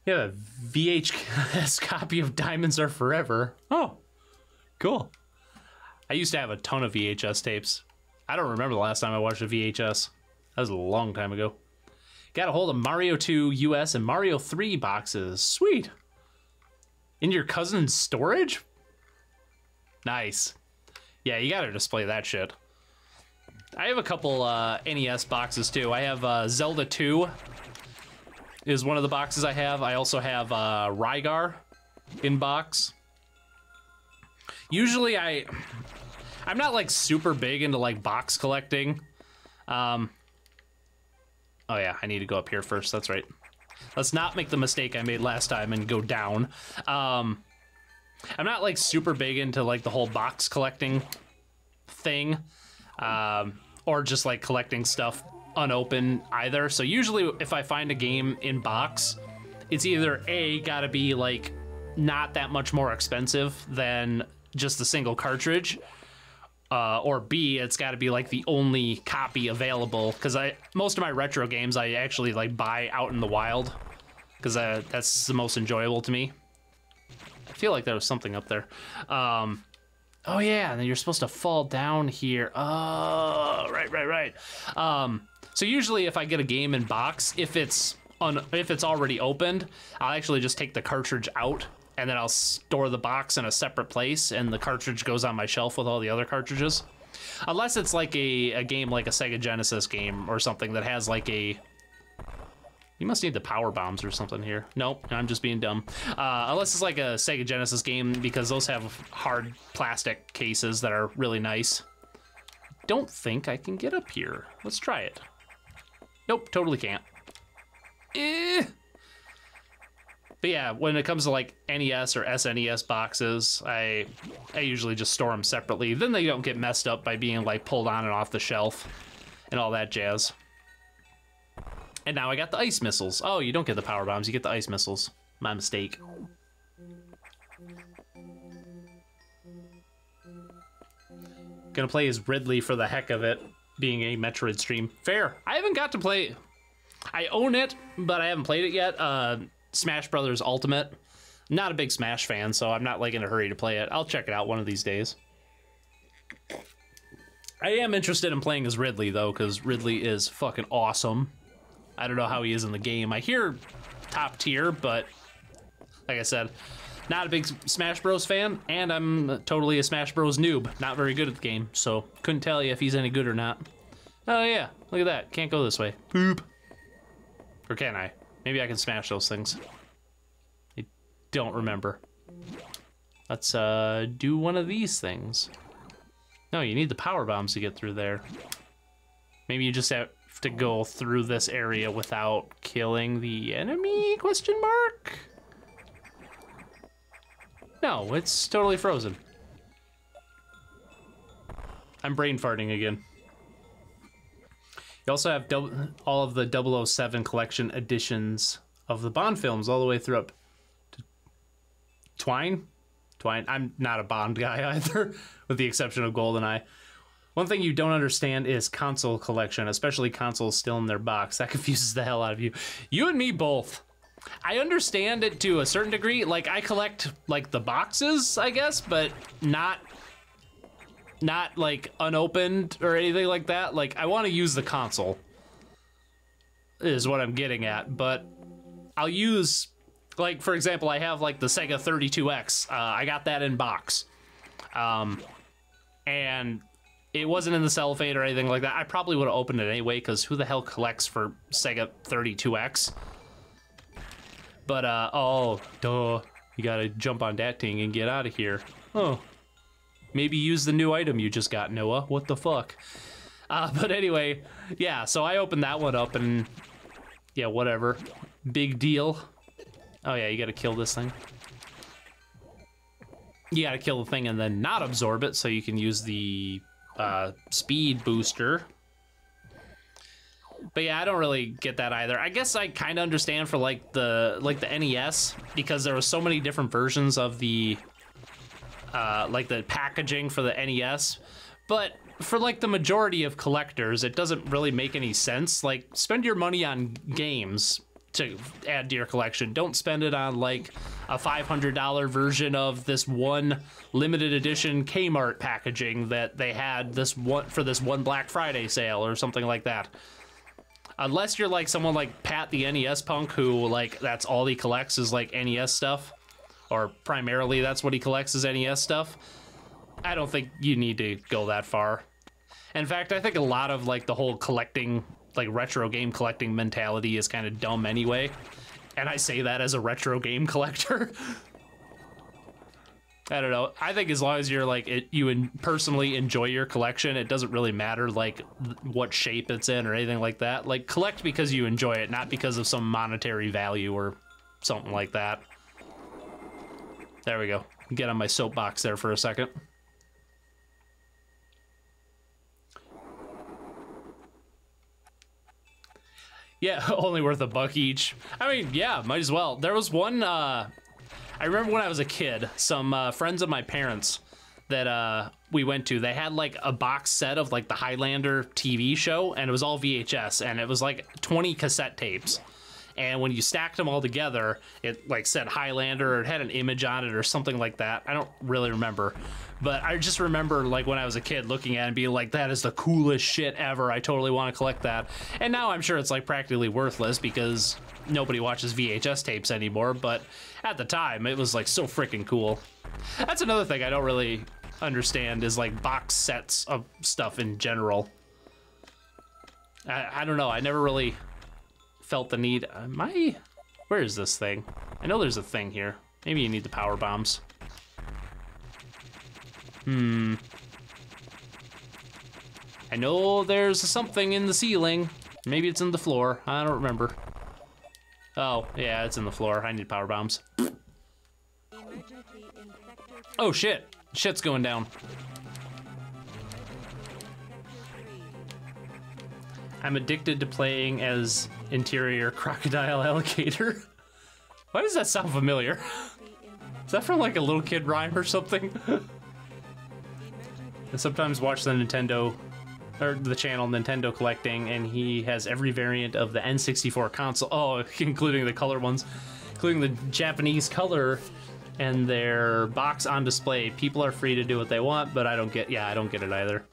Yeah, VHS copy of Diamonds Are Forever. Oh, cool. I used to have a ton of VHS tapes. I don't remember the last time I watched a VHS. That was a long time ago. Got a hold of Mario 2 US and Mario 3 boxes. Sweet. In your cousin's storage? Nice. Yeah, you gotta display that shit. I have a couple NES boxes too. I have Zelda 2 is one of the boxes I have. I also have Rygar in box. Usually I'm not like super big into like box collecting. Oh yeah, I need to go up here first. That's right. Let's not make the mistake I made last time and go down. I'm not like super big into like the whole box collecting thing. Or just like collecting stuff unopened either. So usually if I find a game in box, it's either A, gotta be like not that much more expensive than just a single cartridge, or B, it's gotta be like the only copy available, because most of my retro games I actually like buy out in the wild, because that's the most enjoyable to me. I feel like there was something up there. Oh yeah, and then you're supposed to fall down here. Oh, right. So usually if I get a game in box, if it's already opened, I'll actually just take the cartridge out and then I'll store the box in a separate place and the cartridge goes on my shelf with all the other cartridges. Unless it's like a game like a Sega Genesis game or something that has like a... You must need the power bombs or something here. Nope, I'm just being dumb. Unless it's like a Sega Genesis game, because those have hard plastic cases that are really nice. Don't think I can get up here. Let's try it. Nope, totally can't. But yeah, when it comes to like NES or SNES boxes, I usually just store them separately. Then they don't get messed up by being like pulled on and off the shelf and all that jazz. And now I got the ice missiles. Oh, you don't get the power bombs, you get the ice missiles. My mistake. Gonna play as Ridley for the heck of it, being a Metroid stream. Fair. I haven't got to play... I own it, but I haven't played it yet. Smash Brothers Ultimate. Not a big Smash fan, so I'm not like in a hurry to play it. I'll check it out one of these days. I am interested in playing as Ridley, though, because Ridley is fucking awesome. I don't know how he is in the game. I hear top tier, but like I said, not a big Smash Bros fan, and I'm totally a Smash Bros noob. Not very good at the game, so couldn't tell you if he's any good or not. Oh yeah, look at that. Can't go this way. Boop. Or can I? Maybe I can smash those things. I don't remember. Let's do one of these things. No, you need the power bombs to get through there. Maybe you just have to go through this area without killing the enemy? Question mark? No, it's totally frozen. I'm brain farting again. You also have all of the 007 collection editions of the Bond films all the way through up to Twine. I'm not a Bond guy either, with the exception of GoldenEye. One thing you don't understand is console collection, especially consoles still in their box. That confuses the hell out of you. You and me both. I understand it to a certain degree. Like, I collect, like, the boxes, I guess, but not like unopened or anything like that. Like, I want to use the console is what I'm getting at, but I'll use, like, for example, I have like the Sega 32X. I got that in box, and it wasn't in the cellophane or anything like that. I probably would have opened it anyway, because who the hell collects for Sega 32X? But oh duh, you gotta jump on that thing and get out of here. Oh, maybe use the new item you just got, Noah. What the fuck? But anyway, yeah, so I opened that one up and yeah, whatever. Big deal. Oh yeah, you gotta kill this thing. You gotta kill the thing and then not absorb it so you can use the speed booster. But yeah, I don't really get that either. I guess I kind of understand for like the NES, because there were so many different versions of the like the packaging for the NES, but for like the majority of collectors, it doesn't really make any sense. Like, spend your money on games to add to your collection. Don't spend it on like a $500 version of this one limited edition Kmart packaging that they had this one for this one Black Friday sale or something like that. Unless you're like someone like Pat the NES punk, who like that's all he collects is like NES stuff, or primarily that's what he collects is NES stuff. I don't think you need to go that far. In fact, I think a lot of like the whole collecting, like retro game collecting mentality is kind of dumb anyway. And I say that as a retro game collector. I don't know. I think as long as you're like you personally enjoy your collection, it doesn't really matter like what shape it's in or anything like that. Like, collect because you enjoy it, not because of some monetary value or something like that. There we go. Get on my soapbox there for a second. Yeah, only worth $1 each. I mean, yeah, might as well. There was one, I remember when I was a kid, some friends of my parents that we went to, they had like a box set of like the Highlander TV show, and it was all VHS, and it was like 20 cassette tapes. And when you stacked them all together, it like said Highlander, or it had an image on it or something like that. I don't really remember. But I just remember like when I was a kid looking at it and being like, that is the coolest shit ever. I totally want to collect that. And now I'm sure it's like practically worthless because nobody watches VHS tapes anymore. But at the time, it was like so freaking cool. That's another thing I don't really understand is like box sets of stuff in general. I don't know. I never really felt the need. Where is this thing? I know there's a thing here. Maybe you need the power bombs. I know there's something in the ceiling. Maybe it's in the floor. I don't remember. Oh, yeah, it's in the floor. I need power bombs. Oh, shit. Shit's going down. I'm addicted to playing as interior crocodile alligator. Why does that sound familiar? Is that from like a little kid rhyme or something? I sometimes watch the Nintendo, or the channel Nintendo Collecting, and he has every variant of the N64 console. Oh, including the color ones, including the Japanese color and their box on display. People are free to do what they want, but I don't get, yeah, I don't get it either.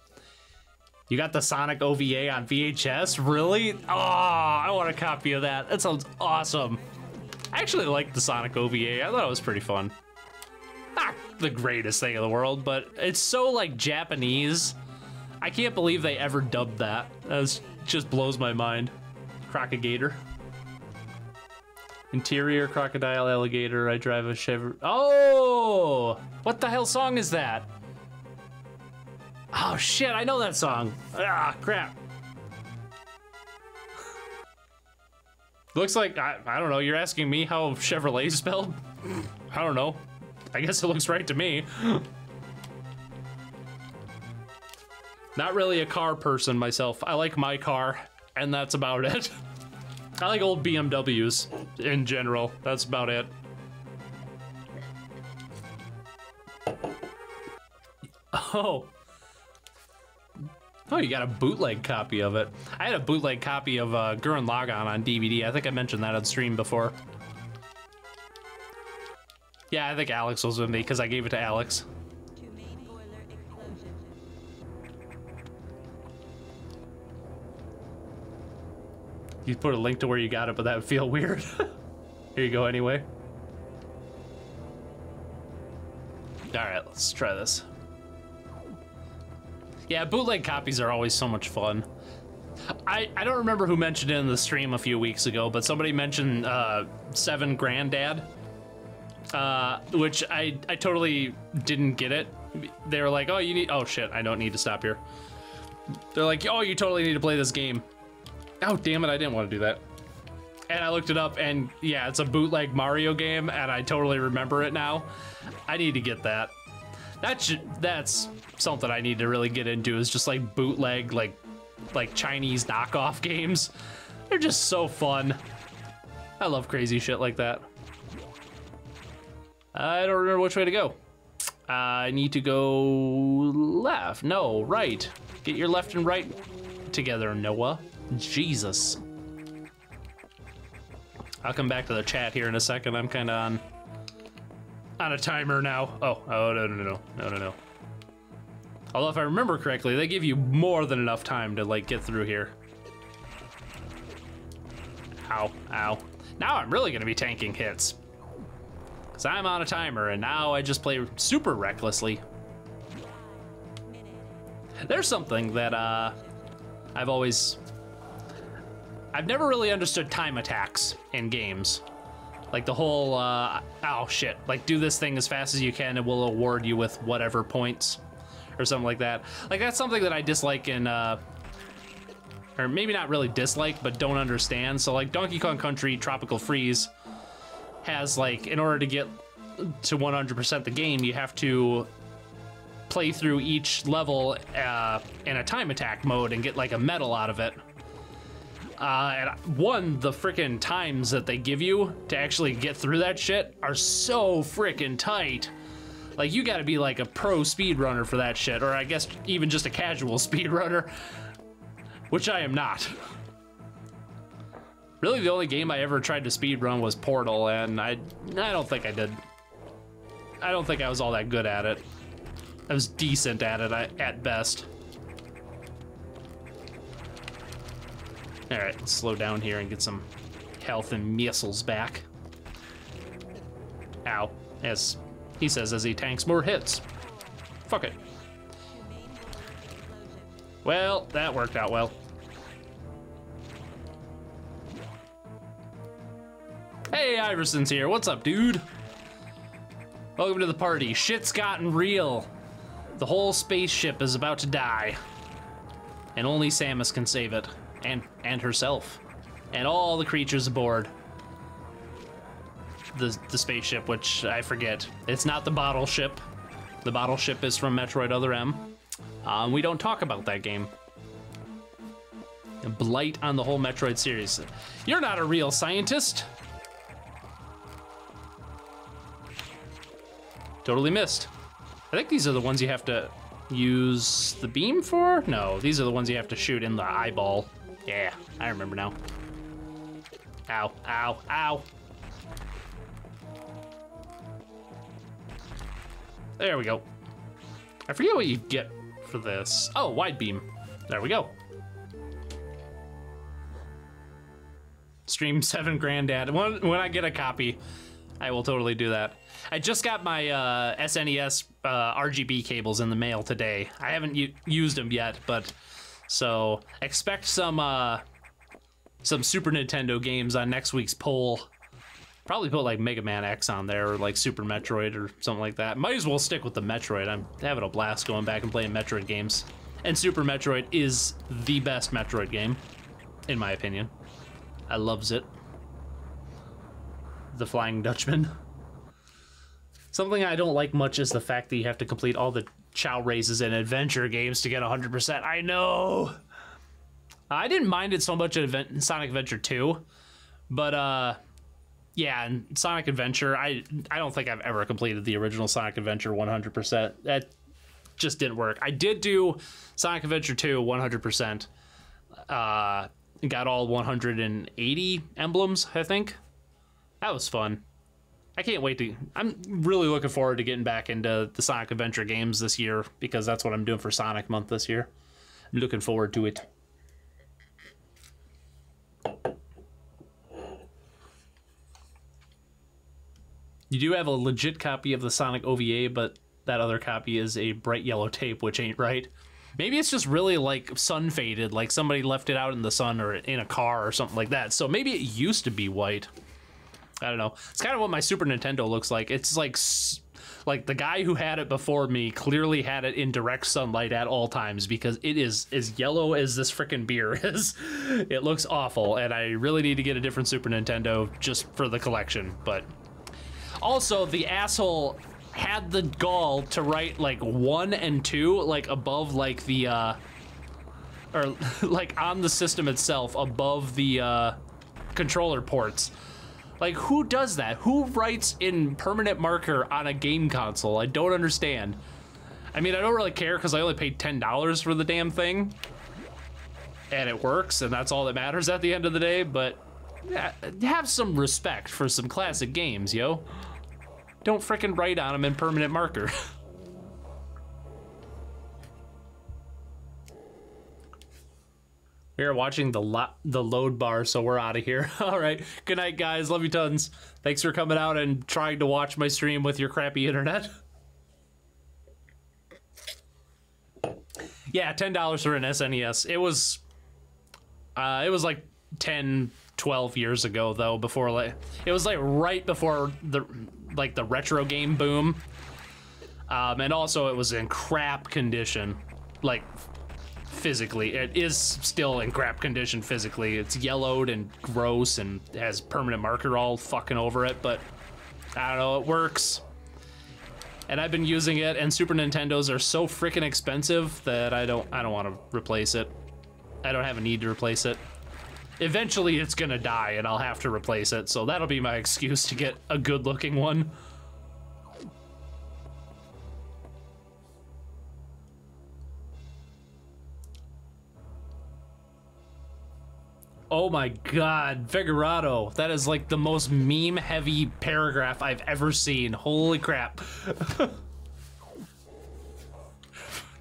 You got the Sonic OVA on VHS? Really? Oh, I want a copy of that. That sounds awesome. I actually liked the Sonic OVA. I thought it was pretty fun. Not the greatest thing in the world, but it's so like Japanese. I can't believe they ever dubbed that. That just blows my mind. Crocagator. Interior, crocodile, alligator, I drive a Chevrolet. Oh! What the hell song is that? Oh shit, I know that song. Ah, crap. Looks like, I don't know, you're asking me how Chevrolet is spelled? I don't know. I guess it looks right to me. Not really a car person myself. I like my car, and that's about it. I like old BMWs in general. That's about it. Oh. Oh, you got a bootleg copy of it. I had a bootleg copy of Gurren Lagann on DVD. I think I mentioned that on stream before. Yeah, I think Alex was with me because I gave it to Alex. You put a link to where you got it, but that would feel weird. Here you go anyway. All right, let's try this. Yeah, bootleg copies are always so much fun. I don't remember who mentioned it in the stream a few weeks ago, but somebody mentioned Seven Granddad, which I totally didn't get it. They were like, oh, you need, oh shit, I don't need to stop here. They're like, oh, you totally need to play this game. Oh, damn it, I didn't want to do that. And I looked it up, and yeah, it's a bootleg Mario game, and I totally remember it now. I need to get that. That's something I need to really get into, is just like bootleg, like Chinese knockoff games. They're just so fun. I love crazy shit like that. I don't remember which way to go. I need to go left. No, right. Get your left and right together, Noah. Jesus. I'll come back to the chat here in a second. I'm kind of on a timer now. Oh, no. Although if I remember correctly, they give you more than enough time to like get through here. Ow, ow. Now I'm really gonna be tanking hits. Cause I'm on a timer and now I just play super recklessly. There's something that I've never really understood time attacks in games. Like the whole, oh shit, like do this thing as fast as you can and we'll award you with whatever points or something like that. Like that's something that I dislike in, or maybe not really dislike, but don't understand. So like Donkey Kong Country Tropical Freeze has like, in order to get to 100% the game, you have to play through each level in a time attack mode and get like a medal out of it. And the frickin' times that they give you to actually get through that shit are so frickin' tight. Like you gotta be like a pro speedrunner for that shit, or I guess even just a casual speedrunner, which I am not. Really the only game I ever tried to speedrun was Portal, and I don't think I did. I don't think I was all that good at it. I was decent at it at best. All right, let's slow down here and get some health and missiles back. Ow, as he says as he tanks more hits. Fuck it. Well, that worked out well. Hey, Iverson's here. What's up, dude? Welcome to the party. Shit's gotten real. The whole spaceship is about to die. And only Samus can save it. And herself. And all the creatures aboard. The spaceship, which I forget. It's not the bottle ship. The bottle ship is from Metroid Other M. We don't talk about that game. A blight on the whole Metroid series. You're not a real scientist. Totally missed. I think these are the ones you have to use the beam for? No, these are the ones you have to shoot in the eyeball. Yeah, I remember now. Ow, ow, ow. There we go. I forget what you get for this. Oh, wide beam. There we go. Stream 7 Granddad. When I get a copy, I will totally do that. I just got my SNES RGB cables in the mail today. I haven't used them yet, but so expect some Super Nintendo games on next week's poll. Probably put like Mega Man X on there or like Super Metroid or something like that. Might as well stick with the Metroid. I'm having a blast going back and playing Metroid games. And Super Metroid is the best Metroid game, in my opinion. I loves it. The Flying Dutchman. Something I don't like much is the fact that you have to complete all the chow races in adventure games to get 100%. I know! I didn't mind it so much in Sonic Adventure 2, but yeah, in Sonic Adventure, I don't think I've ever completed the original Sonic Adventure 100%. That just didn't work. I did do Sonic Adventure 2 100%. Got all 180 emblems, I think. That was fun. I can't wait to... I'm really looking forward to getting back into the Sonic Adventure games this year, because that's what I'm doing for Sonic Month this year. I'm looking forward to it. You do have a legit copy of the Sonic OVA, but that other copy is a bright yellow tape, which ain't right. Maybe it's just really like sun faded, like somebody left it out in the sun or in a car or something like that. So maybe it used to be white. I don't know. It's kind of what my Super Nintendo looks like. It's like the guy who had it before me clearly had it in direct sunlight at all times, because it is as yellow as this frickin' beer is. It looks awful, and I really need to get a different Super Nintendo just for the collection. But also, the asshole had the gall to write like 1 and 2 like above like the or like on the system itself above the controller ports. Like, who does that? Who writes in permanent marker on a game console? I don't understand. I mean, I don't really care because I only paid $10 for the damn thing, and it works, and that's all that matters at the end of the day. But yeah, have some respect for some classic games, yo. Don't frickin' write on them in permanent marker. We are watching the load bar, so we're out of here. All right, good night, guys. Love you tons. Thanks for coming out and trying to watch my stream with your crappy internet. Yeah, $10 for an SNES. It was like 10, 12 years ago though. Before like it was like right before the retro game boom, and also it was in crap condition, like physically. It is still in crap condition physically. It's yellowed and gross and has permanent marker all fucking over it, but I don't know, it works. And I've been using it, and Super Nintendos are so freaking expensive that I don't want to replace it. I don't have a need to replace it. Eventually it's gonna die and I'll have to replace it, so that'll be my excuse to get a good looking one. Oh my god, Figurado. That is like the most meme heavy paragraph I've ever seen. Holy crap.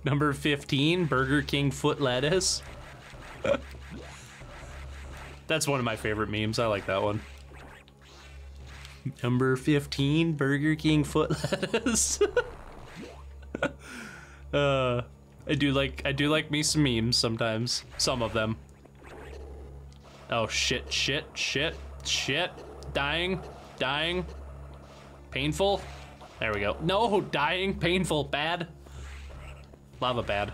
Number 15, Burger King foot lettuce. That's one of my favorite memes. I like that one. Number 15, Burger King foot lettuce. I do like me some memes sometimes. Some of them. Oh shit, shit, shit, shit. Dying, dying. Painful. There we go. No, dying, painful, bad. Lava bad.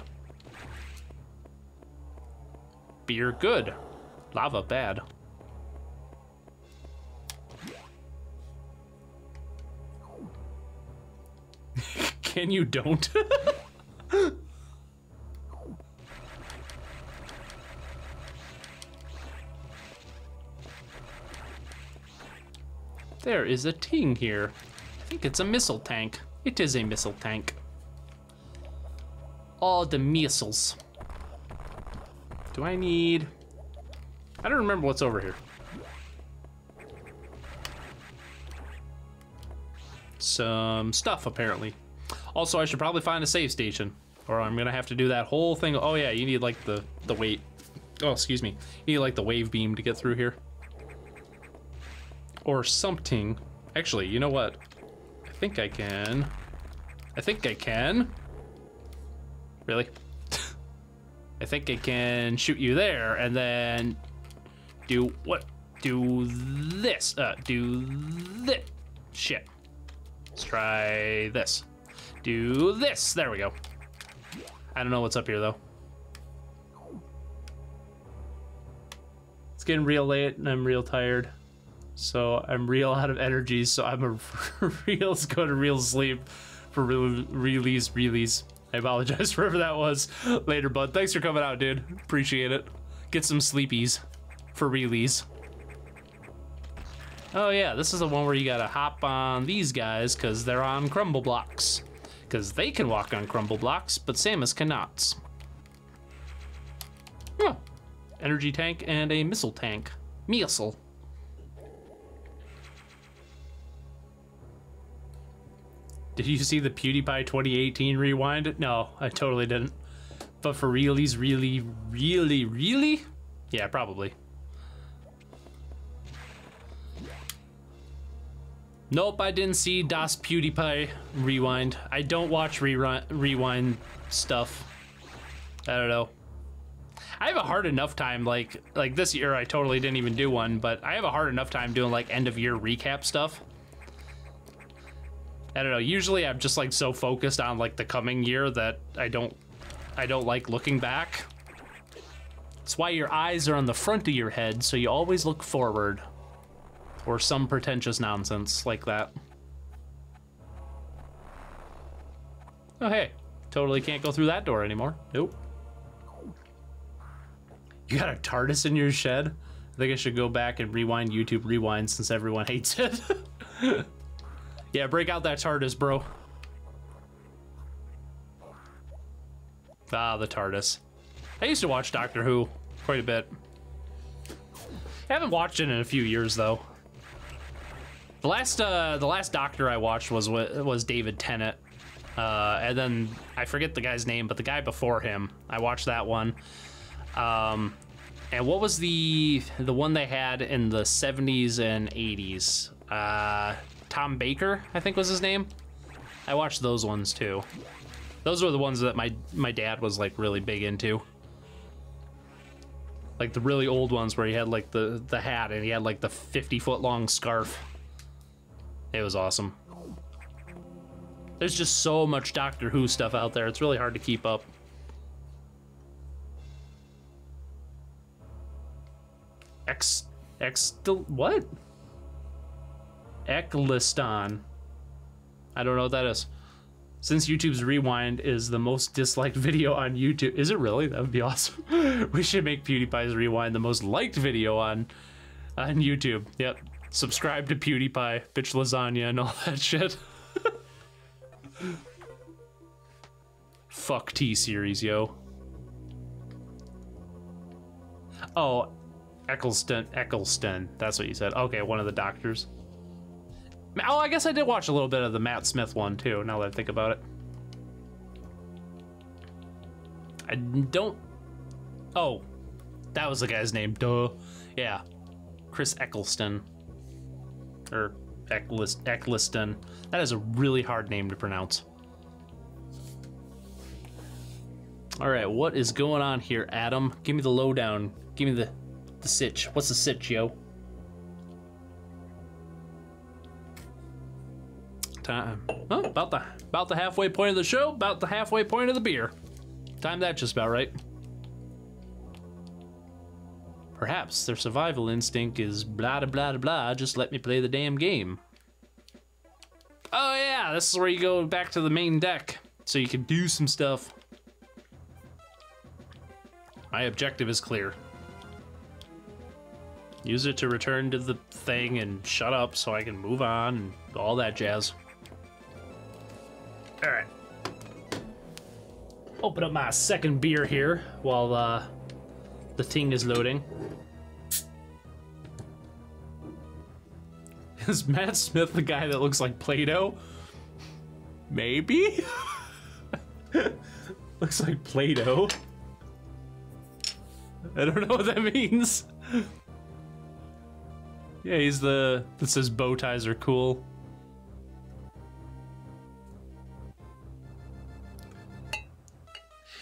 Beer good. Lava bad. Can you don't? There is a ting here. I think it's a missile tank. It is a missile tank. all the missiles. Do I need... I don't remember what's over here. Some stuff, apparently. Also, I should probably find a save station, or I'm gonna have to do that whole thing. Oh yeah, you need like the weight. Oh, excuse me. You need like the wave beam to get through here. Or something. Actually, you know what? I think I can. Really? I think I can shoot you there and then do what? Do this. Do this. Shit. Let's try this. Do this. There we go. I don't know what's up here though. It's getting real late and I'm real tired. So I'm real out of energy, so I'm a real go to real sleep for release. I apologize for whoever that was. Later, bud. Thanks for coming out, dude. Appreciate it. Get some sleepies for release. Oh yeah, this is the one where you gotta hop on these guys because they're on crumble blocks. Because they can walk on crumble blocks, but Samus cannot. Oh, energy tank and a missile tank. Missile. Did you see the PewDiePie 2018 rewind? No, I totally didn't. But for realies, really? Yeah, probably. Nope, I didn't see Das PewDiePie rewind. I don't watch rewind stuff. I don't know. I have a hard enough time, like this year I totally didn't even do one, but I have a hard enough time doing like end of year recap stuff. I don't know, usually I'm just like so focused on like the coming year that I don't like looking back. That's why your eyes are on the front of your head, so you always look forward. Or some pretentious nonsense like that. Oh hey, totally can't go through that door anymore. Nope. You got a TARDIS in your shed? I think I should go back and rewind YouTube Rewind since everyone hates it. Yeah, break out that TARDIS, bro. Ah, the TARDIS. I used to watch Doctor Who quite a bit. I haven't watched it in a few years though. The last Doctor I watched was David Tennant, and then I forget the guy's name, but the guy before him, I watched that one. And what was the one they had in the 70s and 80s? Tom Baker, I think was his name. I watched those ones too. Those were the ones that my dad was like really big into. Like the really old ones where he had like the hat and he had like the 50-foot long scarf. It was awesome. There's just so much Doctor Who stuff out there. It's really hard to keep up. What? Eklistan. I don't know what that is. Since YouTube's Rewind is the most disliked video on YouTube. Is it really? That would be awesome. We should make PewDiePie's Rewind the most liked video on YouTube. Yep. Subscribe to PewDiePie, bitch lasagna, and all that shit. Fuck T-Series, yo. Oh, Eccleston. That's what you said. Okay, one of the doctors. Oh, I guess I did watch a little bit of the Matt Smith one, too, now that I think about it. I don't... Oh, that was the guy's name, duh. Yeah, Chris Eccleston. Or Eccleston. That is a really hard name to pronounce. All right, what is going on here, Adam? Give me the lowdown. Give me the sitch. What's the sitch, yo? Time. Oh, about the halfway point of the show. About the halfway point of the beer. Time that just about right. Perhaps their survival instinct is blah blah blah blah. Just let me play the damn game. Oh yeah, this is where you go back to the main deck so you can do some stuff. My objective is clear. Use it to return to the thing and shut up so I can move on and all that jazz. All right. Open up my second beer here while the thing is loading. Is Matt Smith the guy that looks like Play-Doh? Maybe? Looks like Play-Doh. I don't know what that means. Yeah, he's the... that says bow ties are cool.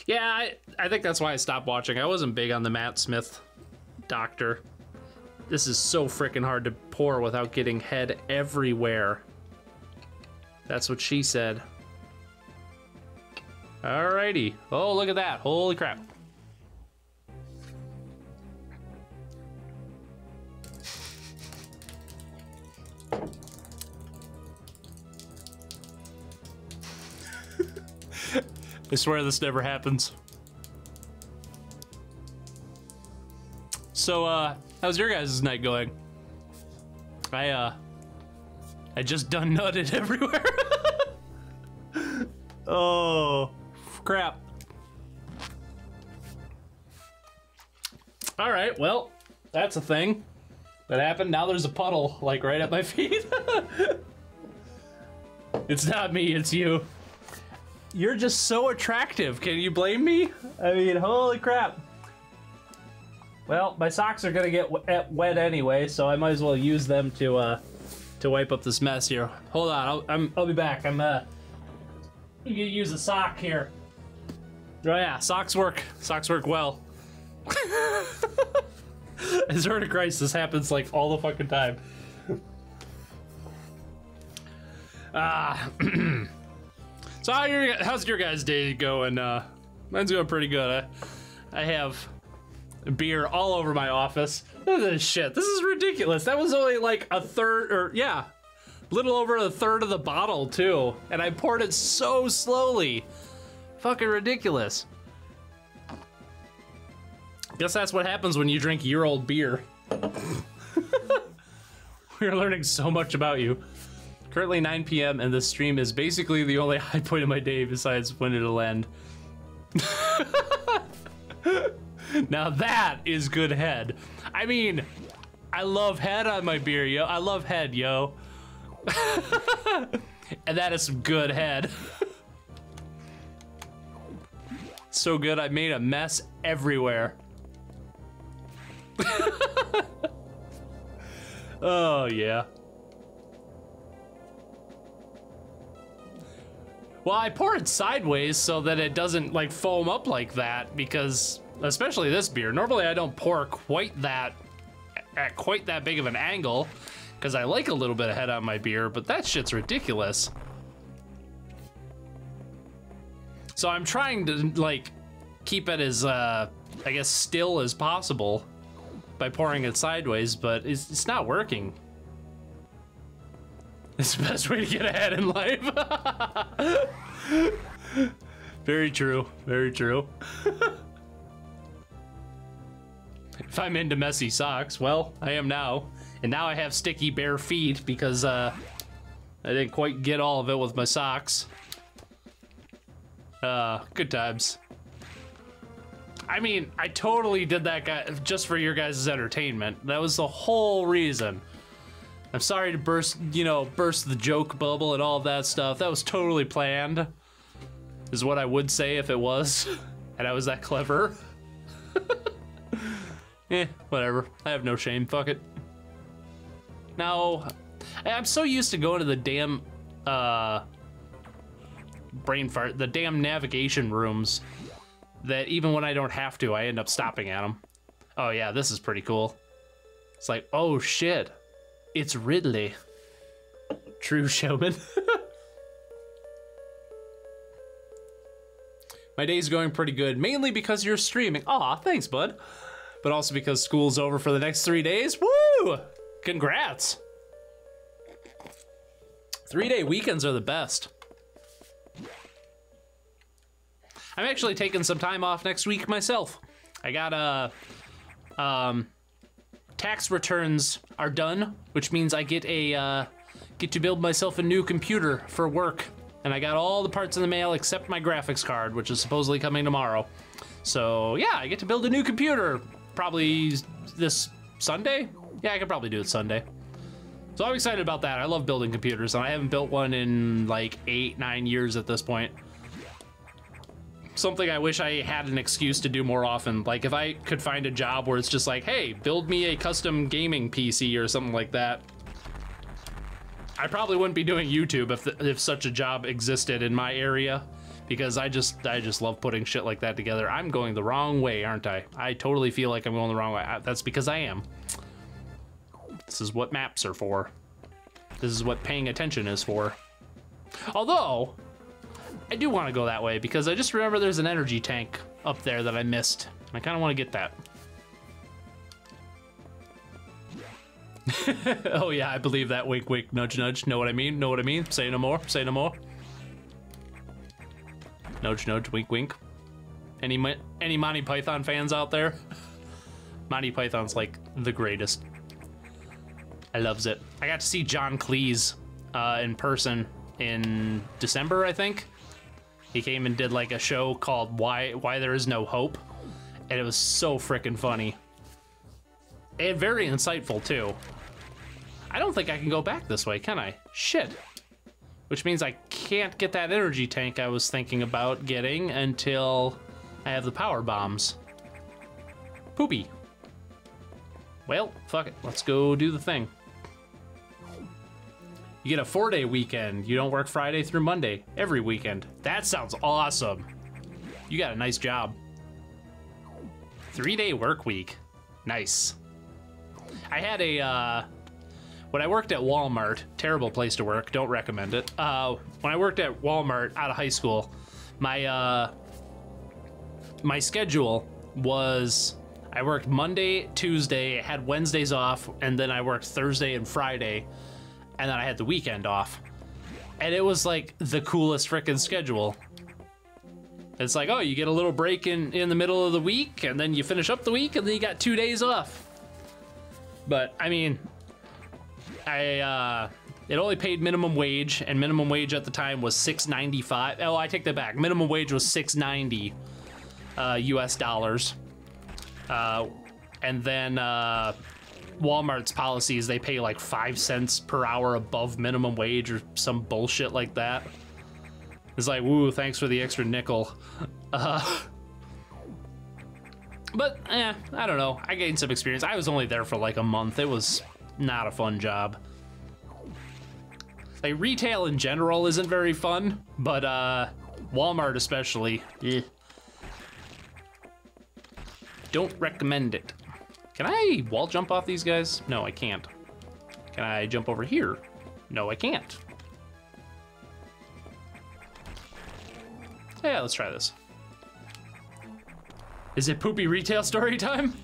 Yeah, I think that's why I stopped watching. I wasn't big on the Matt Smith doctor. This is so freaking hard to pour without getting head everywhere. That's what she said. Alrighty. Oh, look at that. Holy crap. I swear this never happens. So, how's your guys' night going? I just done nutted everywhere. Oh, crap. All right, well, that's a thing that happened. Now there's a puddle, like, right at my feet. It's not me, it's you. You're just so attractive. Can you blame me? I mean, holy crap. Well, my socks are gonna get wet anyway, so I might as well use them to wipe up this mess here. Hold on, I'll be back. I'm gonna use a sock here. Oh yeah, socks work. Socks work well. I swear to Christ, this happens like all the fucking time. So how's your guys' day going? Mine's going pretty good. I have beer all over my office. Look at this shit. This is ridiculous. That was only like a third, or yeah, little over a third of the bottle too. And I poured it so slowly. Fucking ridiculous. Guess that's what happens when you drink year-old beer. We're learning so much about you. Currently 9 p.m. and this stream is basically the only high point of my day besides when it'll end. Now that is good head. I mean, I love head on my beer, yo. I love head, yo. And that is some good head. So good, I made a mess everywhere. Oh, yeah. Well, I pour it sideways so that it doesn't like foam up like that, because especially this beer, normally I don't pour quite that at quite that big of an angle because I like a little bit of head on my beer, but that shit's ridiculous. So I'm trying to like keep it as I guess still as possible by pouring it sideways, but it's not working. It's the best way to get ahead in life. Very true, very true. If I'm into messy socks, well, I am now. And now I have sticky bare feet because I didn't quite get all of it with my socks. Good times. I mean, I totally did that guy just for your guys' entertainment. That was the whole reason. I'm sorry to burst the joke bubble and all of that stuff. That was totally planned, is what I would say if it was, and I was that clever. Eh, whatever. I have no shame. Fuck it. No, I'm so used to going to the damn, brain fart, the damn navigation rooms, that even when I don't have to, I end up stopping at them. Oh yeah, this is pretty cool. It's like, oh shit. It's Ridley. True showman. My day's going pretty good, mainly because you're streaming. Aw, thanks, bud. But also because school's over for the next 3 days. Woo! Congrats. 3-day weekends are the best. I'm actually taking some time off next week myself. I got tax returns are done, which means I get to build myself a new computer for work. and I got all the parts in the mail except my graphics card, which is supposedly coming tomorrow. So yeah, I get to build a new computer probably this Sunday. Yeah, I could probably do it Sunday. So I'm excited about that. I love building computers, and I haven't built one in like 8-9 years at this point. Something I wish I had an excuse to do more often. Like if I could find a job where it's just like, hey, build me a custom gaming PC or something like that. I probably wouldn't be doing YouTube if such a job existed in my area, because I just love putting shit like that together. I'm going the wrong way, aren't I? I totally feel like I'm going the wrong way. That's because I am. This is what maps are for. This is what paying attention is for. Although, I do want to go that way because I just remember there's an energy tank up there that I missed. I kind of want to get that. Oh yeah, I believe that. Wink, wink, nudge, nudge. Know what I mean? Know what I mean? Say no more. Say no more. Nudge, nudge, wink, wink. Any Monty Python fans out there? Monty Python's like the greatest. I loves it. I got to see John Cleese in person in December, I think. He came and did like a show called Why There Is No Hope, and it was so freaking funny and very insightful too. I don't think I can go back this way, can I? Shit. Which means I can't get that energy tank I was thinking about getting until I have the power bombs. Poopy. Well, fuck it. Let's go do the thing. You get a 4-day weekend. You don't work Friday through Monday every weekend. That sounds awesome. You got a nice job. 3-day work week. Nice. I had a, when I worked at Walmart, terrible place to work, don't recommend it. When I worked at Walmart out of high school, my schedule was, I worked Monday, Tuesday, had Wednesdays off, and then I worked Thursday and Friday, and then I had the weekend off. And it was like the coolest frickin' schedule. It's like, oh, you get a little break in the middle of the week, and then you finish up the week, and then you got 2 days off. But I mean, it only paid minimum wage, and minimum wage at the time was $6.95. Oh, I take that back. Minimum wage was $6.90 US dollars. And then Walmart's policies, they pay like 5 cents per hour above minimum wage or some bullshit like that. It's like, woo, thanks for the extra nickel. But, I don't know. I gained some experience. I was only there for like a month. It was not a fun job. Like, retail in general isn't very fun, but Walmart especially, don't recommend it. Can I wall jump off these guys? No, I can't. Can I jump over here? No, I can't. Yeah, let's try this. Is it poopy retail story time?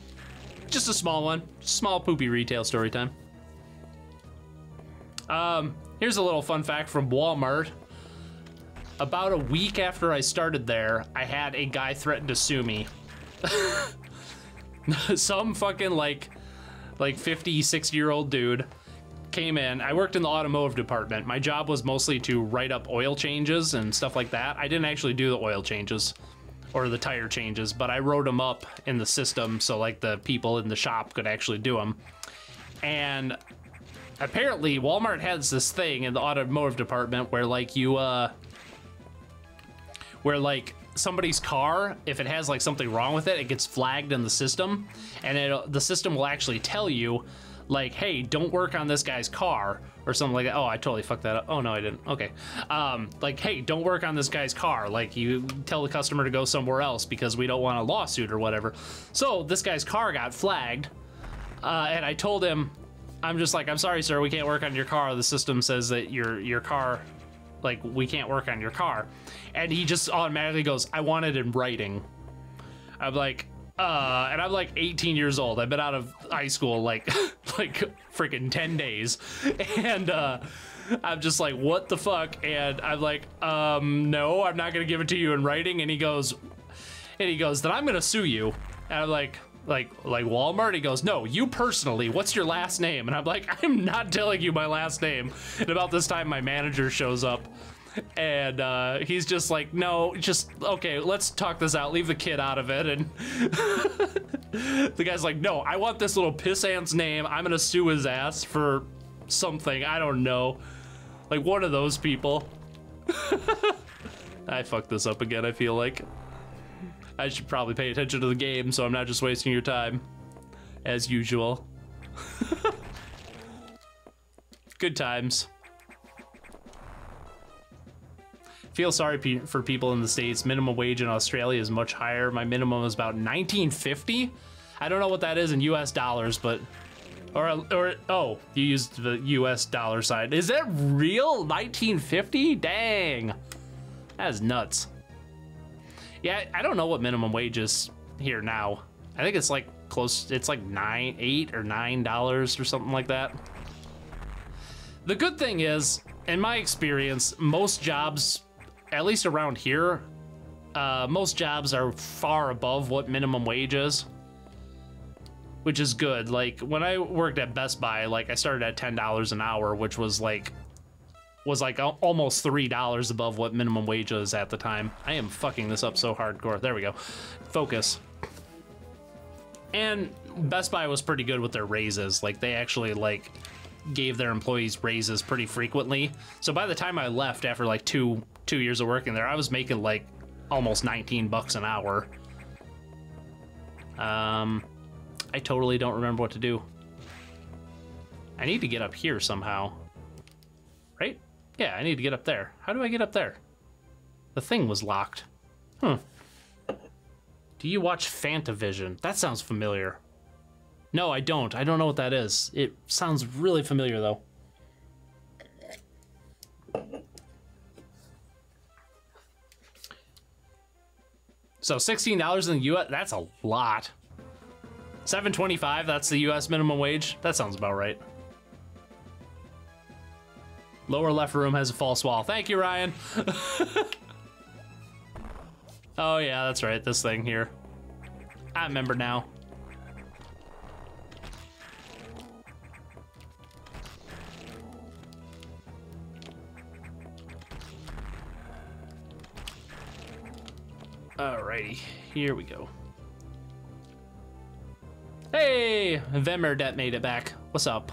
Just a small one. Small poopy retail story time. Here's a little fun fact from Walmart. About a week after I started there, I had a guy threaten to sue me. Some fucking like 50, 60-year-old dude came in. I worked in the automotive department. My job was mostly to write up oil changes and stuff like that. I didn't actually do the oil changes or the tire changes, but I wrote them up in the system so like the people in the shop could actually do them. And apparently Walmart has this thing in the automotive department where like you where like somebody's car, if it has like something wrong with it, it gets flagged in the system, and the system will actually tell you like, hey, don't work on this guy's car or something like that. Oh, I totally fucked that up. Oh no, I didn't. Okay. Like, hey, don't work on this guy's car. Like, you tell the customer to go somewhere else because we don't want a lawsuit or whatever. So this guy's car got flagged, and I told him, I'm just like, I'm sorry, sir, we can't work on your car. The system says that your car, like, we can't work on your car. And he just automatically goes, I want it in writing. I'm like, and I'm like 18 years old. I've been out of high school like freaking 10 days. And I'm just like, what the fuck? And I'm like, no, I'm not gonna give it to you in writing. And he goes, then I'm gonna sue you. And I'm like Walmart? He goes, no, you personally, what's your last name? And I'm like, I'm not telling you my last name. And about this time, my manager shows up. And he's just like, no, just, okay, let's talk this out, leave the kid out of it. And the guy's like, no, I want this little pissant's name. I'm gonna sue his ass for something, I don't know. Like one of those people. I fucked this up again, I feel like. I should probably pay attention to the game so I'm not just wasting your time, as usual. Good times. Feel sorry for people in the States. Minimum wage in Australia is much higher. My minimum is about $19.50. I don't know what that is in US dollars, but or oh, you used the US dollar side. Is that real? $19.50? Dang. That is nuts. Yeah, I don't know what minimum wage is here now. I think it's like close, it's like $8 or $9 or something like that. The good thing is, in my experience, most jobs, at least around here, most jobs are far above what minimum wage is, which is good. Like when I worked at Best Buy, like I started at $10 an hour, which was like almost $3 above what minimum wage is at the time. I am fucking this up so hardcore. There we go. Focus. And Best Buy was pretty good with their raises. Like they actually like gave their employees raises pretty frequently. So by the time I left after like two years of working there, I was making like almost 19 bucks an hour. I totally don't remember what to do. I need to get up here somehow. Right? Yeah, I need to get up there. How do I get up there? The thing was locked. Do you watch Fantavision? That sounds familiar. No, I don't. I don't know what that is. It sounds really familiar, though. So $16 in the US, that's a lot. $7.25, that's the US minimum wage. That sounds about right. Lower left room has a false wall. Thank you, Ryan. Oh yeah, that's right, this thing here. I remember now. Alrighty, here we go. Hey, Vemerdet made it back. What's up?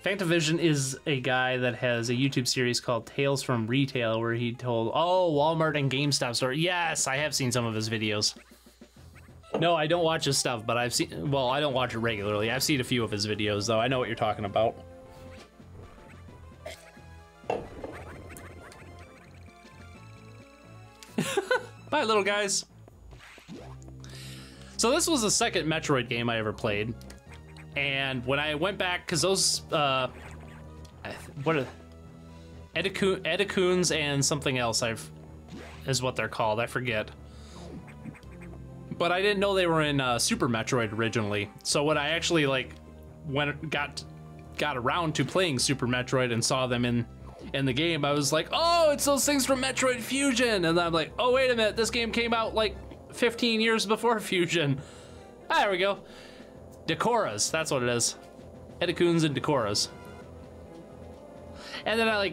Fantavision is a guy that has a YouTube series called Tales from Retail, where he told, oh, Walmart and GameStop store. Yes, I have seen some of his videos. No, I don't watch his stuff, but I've seen, well, I don't watch it regularly. I've seen a few of his videos, though. I know what you're talking about. Bye, little guys. So this was the second Metroid game I ever played. And when I went back, because those, what are Edicoons and something else is what they're called, I forget. But I didn't know they were in Super Metroid originally. So when I actually like got around to playing Super Metroid and saw them in the game, I was like, oh, it's those things from Metroid Fusion. And then I'm like, oh, wait a minute, this game came out like 15 years before Fusion. Ah, there we go. Decoras, that's what it is. Edicoons and Decoras. And then I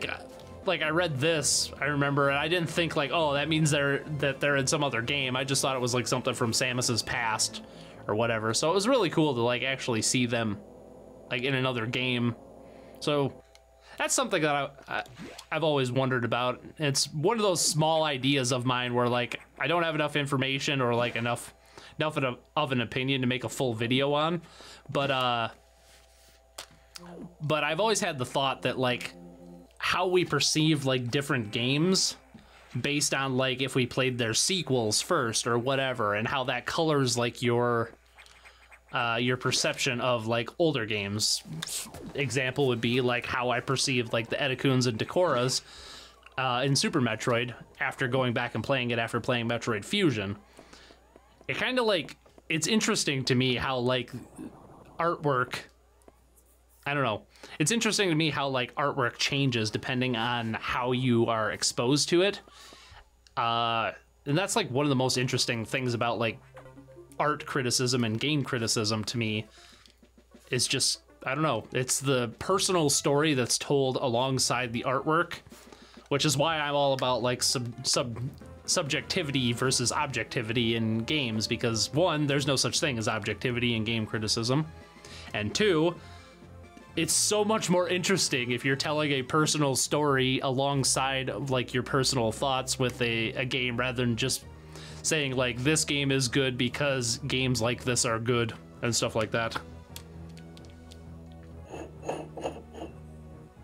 read this, I remember, and I didn't think like, oh, that means they're in some other game. I just thought it was like something from Samus's past or whatever. So it was really cool to like actually see them like in another game. So that's something that I've always wondered about. It's one of those small ideas of mine where like I don't have enough information or like enough of an opinion to make a full video on, but I've always had the thought that like how we perceive like different games based on like if we played their sequels first or whatever, and how that colors like your perception of like older games. Example would be like how I perceived like the Edicoons and Decoras in Super Metroid after going back and playing it after playing Metroid Fusion. It kind of like, it's interesting to me how like artwork, I don't know. It's interesting to me how like artwork changes depending on how you are exposed to it. And that's like one of the most interesting things about like art criticism and game criticism to me, is just I don't know, it's the personal story that's told alongside the artwork, which is why I'm all about like subjectivity versus objectivity in games, because one, there's no such thing as objectivity in game criticism, and two, it's so much more interesting if you're telling a personal story alongside of like your personal thoughts with a game, rather than just saying like this game is good because games like this are good and stuff like that.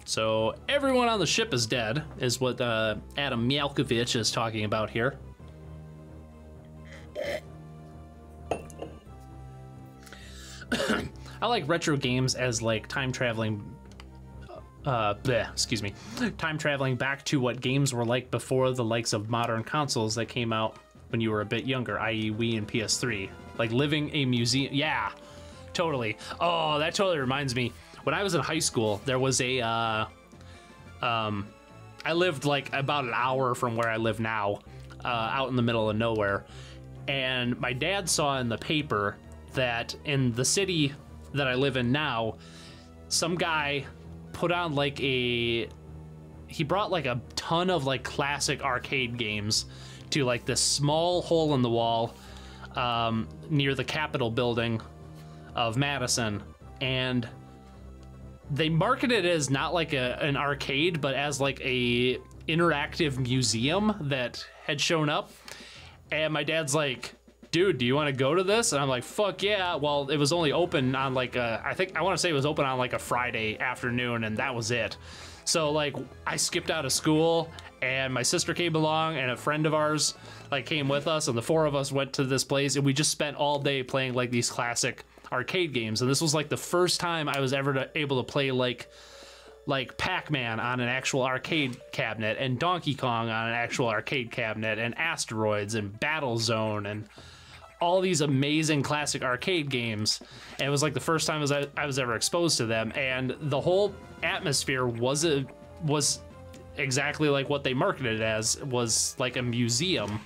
So everyone on the ship is dead, is what Adam Mialkovich is talking about here. I like retro games as like time traveling, excuse me, time traveling back to what games were like before the likes of modern consoles that came out when you were a bit younger, i.e. Wii and PS3. Like living a museum, yeah, totally. Oh, that totally reminds me. When I was in high school, there was a, I lived like about an hour from where I live now, out in the middle of nowhere. And my dad saw in the paper that in the city that I live in now, some guy put on like he brought like a ton of like classic arcade games to like this small hole in the wall near the Capitol building of Madison. And they marketed it as not like an arcade, but as like a interactive museum that had shown up. And my dad's like, dude, do you want to go to this? And I'm like, fuck yeah. Well, it was only open on like I want to say it was open on like a Friday afternoon, and that was it. So like I skipped out of school, and my sister came along, and a friend of ours like came with us, and the four of us went to this place, and we just spent all day playing like these classic arcade games. And this was like the first time I was ever able to play like Pac-Man on an actual arcade cabinet, and Donkey Kong on an actual arcade cabinet, and Asteroids and Battlezone and all these amazing classic arcade games. And it was like the first time I was ever exposed to them, and the whole atmosphere was exactly like what they marketed it as, was like a museum.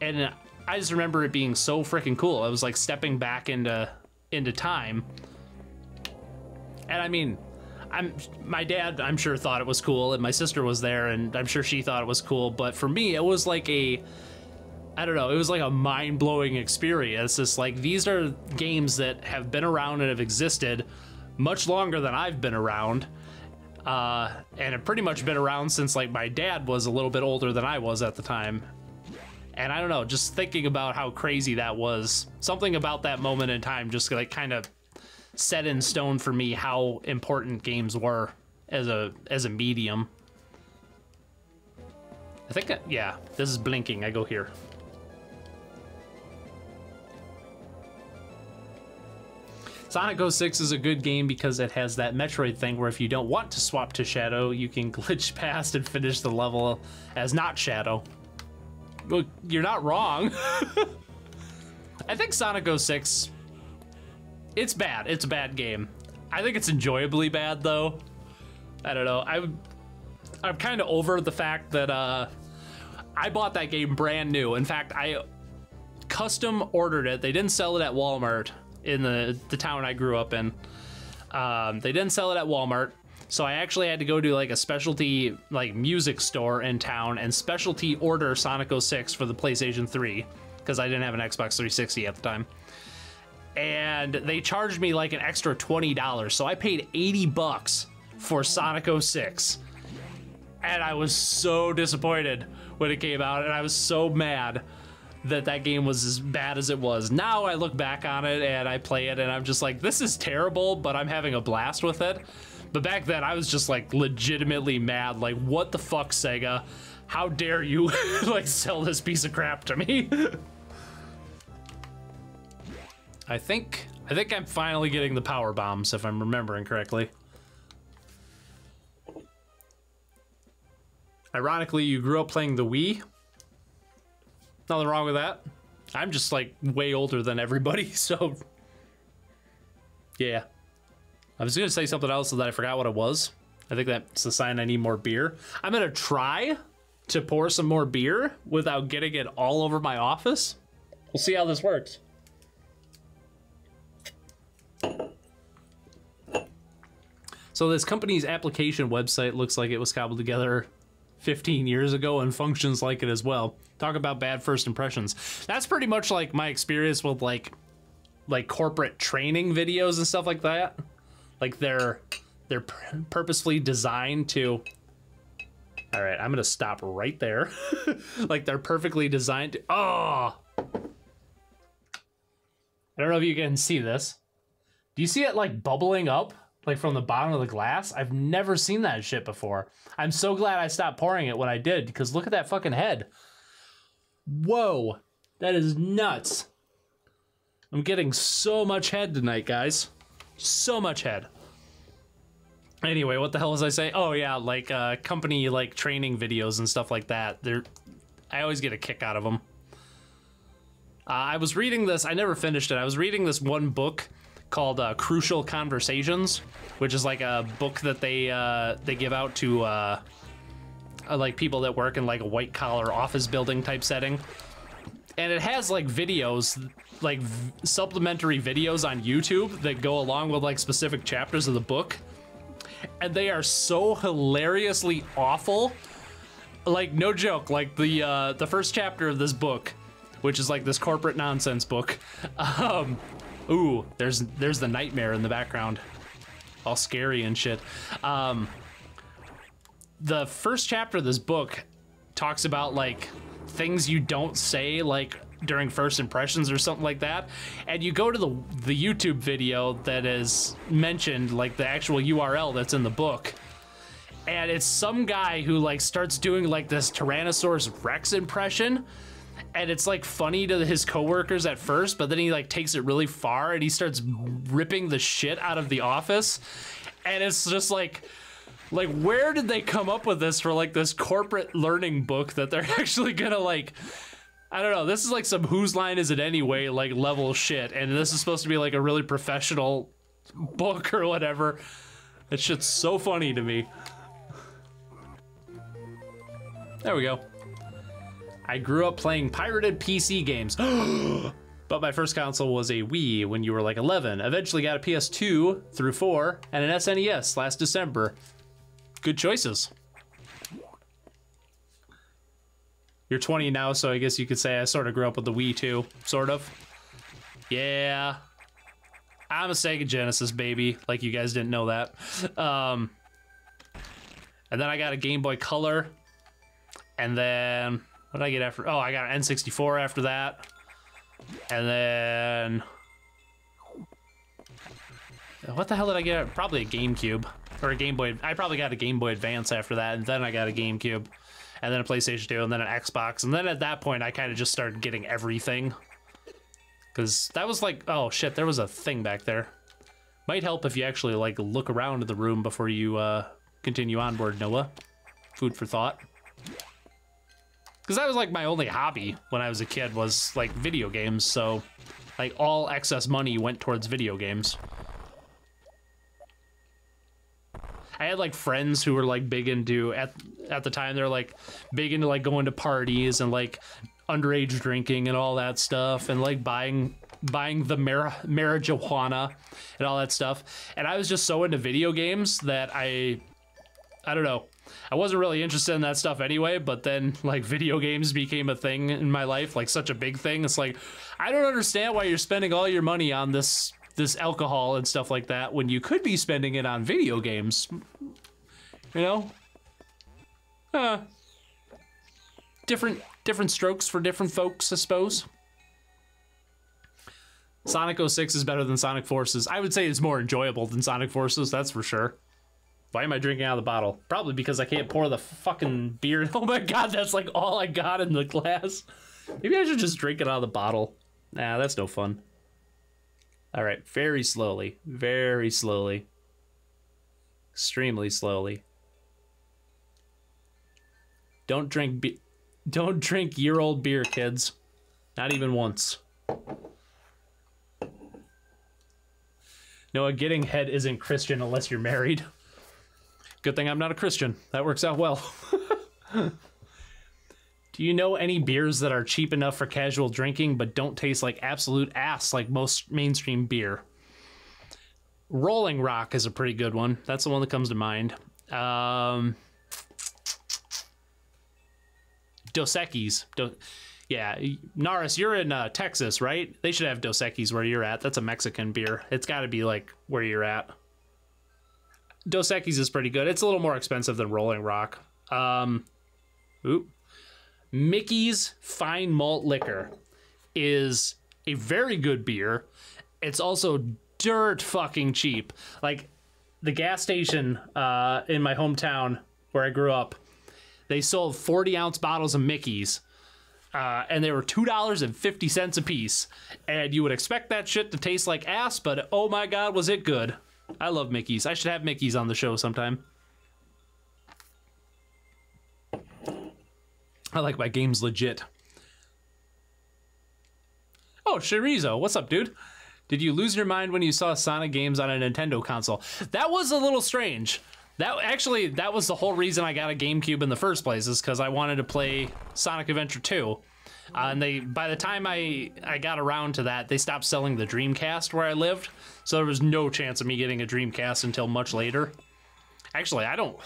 And I just remember it being so freaking cool. It was like stepping back into time. And I mean, my dad, I'm sure, thought it was cool, and my sister was there, and I'm sure she thought it was cool. But for me, it was like I don't know, it was like a mind-blowing experience. It's like, these are games that have been around and have existed much longer than I've been around, and have pretty much been around since like my dad was a little bit older than I was at the time. And I don't know, just thinking about how crazy that was, something about that moment in time just like kind of set in stone for me how important games were as a medium. I think, yeah, this is blinking. I go here. Sonic 06 is a good game because it has that Metroid thing where if you don't want to swap to Shadow, you can glitch past and finish the level as not Shadow. Well, you're not wrong. I think Sonic 06, it's bad. It's a bad game. I think it's enjoyably bad, though. I don't know. I'm kind of over the fact that I bought that game brand new. In fact, I custom ordered it. They didn't sell it at Walmart in the town I grew up in. They didn't sell it at Walmart, so I actually had to go to like a specialty like music store in town and specialty order Sonic 06 for the PlayStation 3 because I didn't have an Xbox 360 at the time. And they charged me like an extra $20, so I paid $80 for Sonic 06. And I was so disappointed when it came out, and I was so mad that that game was as bad as it was. Now I look back on it and I play it and I'm just like, this is terrible, but I'm having a blast with it. But back then I was just like legitimately mad, like, what the fuck, Sega? How dare you like sell this piece of crap to me? I think I'm finally getting the power bombs, if I'm remembering correctly. Ironically, you grew up playing the Wii. Nothing wrong with that. I'm just like way older than everybody, so yeah. I was gonna say something else so that I forgot what it was. I think that's a sign I need more beer. I'm gonna try to pour some more beer without getting it all over my office. We'll see how this works. So this company's application website looks like it was cobbled together 15 years ago and functions like it as well. Talk about bad first impressions. That's pretty much like my experience with like corporate training videos and stuff like that. Like they're purposefully designed to... All right, I'm gonna stop right there. Like they're perfectly designed to... Oh! I don't know if you can see this. Do you see it like bubbling up? Like from the bottom of the glass? I've never seen that shit before. I'm so glad I stopped pouring it when I did, because look at that fucking head. Whoa, that is nuts. I'm getting so much head tonight, guys. So much head. Anyway, what the hell was I saying? Oh yeah, like company like training videos and stuff like that. I always get a kick out of them. I was reading this, I never finished it. I was reading this one book called Crucial Conversations, which is like a book that they give out to like people that work in like a white collar office building type setting. And it has like videos, like supplementary videos on YouTube that go along with like specific chapters of the book. And they are so hilariously awful. Like no joke, like the first chapter of this book, which is like this corporate nonsense book. Ooh, there's the nightmare in the background. All scary and shit. The first chapter of this book talks about like things you don't say like during first impressions or something like that. And you go to the YouTube video that is mentioned, like the actual URL that's in the book. And it's some guy who like starts doing like this Tyrannosaurus Rex impression. And it's like funny to his coworkers at first, but then he like takes it really far and he starts ripping the shit out of the office. And it's just like where did they come up with this for like this corporate learning book that they're actually gonna like, I don't know, this is like some Whose Line Is It Anyway like level shit, and this is supposed to be like a really professional book or whatever. That shit's so funny to me. There we go. I grew up playing pirated PC games. But my first console was a Wii when you were like 11. Eventually got a PS2 through 4 and an SNES last December. Good choices. You're 20 now, so I guess you could say I sort of grew up with the Wii too, sort of. Yeah. I'm a Sega Genesis baby, like you guys didn't know that. And then I got a Game Boy Color. And then... what did I get after? Oh, I got an N64 after that. And then... what the hell did I get? Probably a GameCube. Or a Game Boy. I probably got a Game Boy Advance after that. And then I got a GameCube. And then a PlayStation 2. And then an Xbox. And then at that point, I kind of just started getting everything. Because that was like... oh, shit. There was a thing back there. Might help if you actually, like, look around the room before you continue onboard, Noah. Food for thought. Because that was like my only hobby when I was a kid, was like video games. So like all excess money went towards video games. I had like friends who were like big into, at the time they're like big into like going to parties and like underage drinking and all that stuff, and like buying the marijuana and all that stuff. And I was just so into video games that I don't know. I wasn't really interested in that stuff anyway, but then like video games became a thing in my life, like such a big thing. It's like, I don't understand why you're spending all your money on this alcohol and stuff like that when you could be spending it on video games. You know? Different strokes for different folks, I suppose. Sonic 06 is better than Sonic Forces. I would say it's more enjoyable than Sonic Forces, that's for sure. Why am I drinking out of the bottle? Probably because I can't pour the fucking beer. Oh my god, that's like all I got in the glass. Maybe I should just drink it out of the bottle. Nah, that's no fun. Alright, very slowly. Very slowly. Extremely slowly. Don't drink year-old beer, kids. Not even once. Noah, getting head isn't Christian unless you're married. Good thing I'm not a Christian. That works out well. Do you know any beers that are cheap enough for casual drinking but don't taste like absolute ass like most mainstream beer? Rolling Rock is a pretty good one. That's the one that comes to mind. Dos Equis. Yeah, Naris, you're in Texas, right? They should have Dos Equis where you're at. That's a Mexican beer. It's got to be like where you're at. Dos Equis is pretty good. It's a little more expensive than Rolling Rock. Mickey's Fine Malt Liquor is a very good beer. It's also dirt fucking cheap. Like the gas station in my hometown where I grew up, they sold 40-ounce bottles of Mickey's. And they were $2.50 a piece. And you would expect that shit to taste like ass, but oh my god, was it good. I love Mickey's. I should have Mickey's on the show sometime. I like my games legit. Oh, Chorizo, what's up, dude? Did you lose your mind when you saw Sonic games on a Nintendo console? That was a little strange. That was the whole reason I got a GameCube in the first place, is because I wanted to play Sonic Adventure 2. And by the time I got around to that, they stopped selling the Dreamcast where I lived, so there was no chance of me getting a Dreamcast until much later. Actually, I don't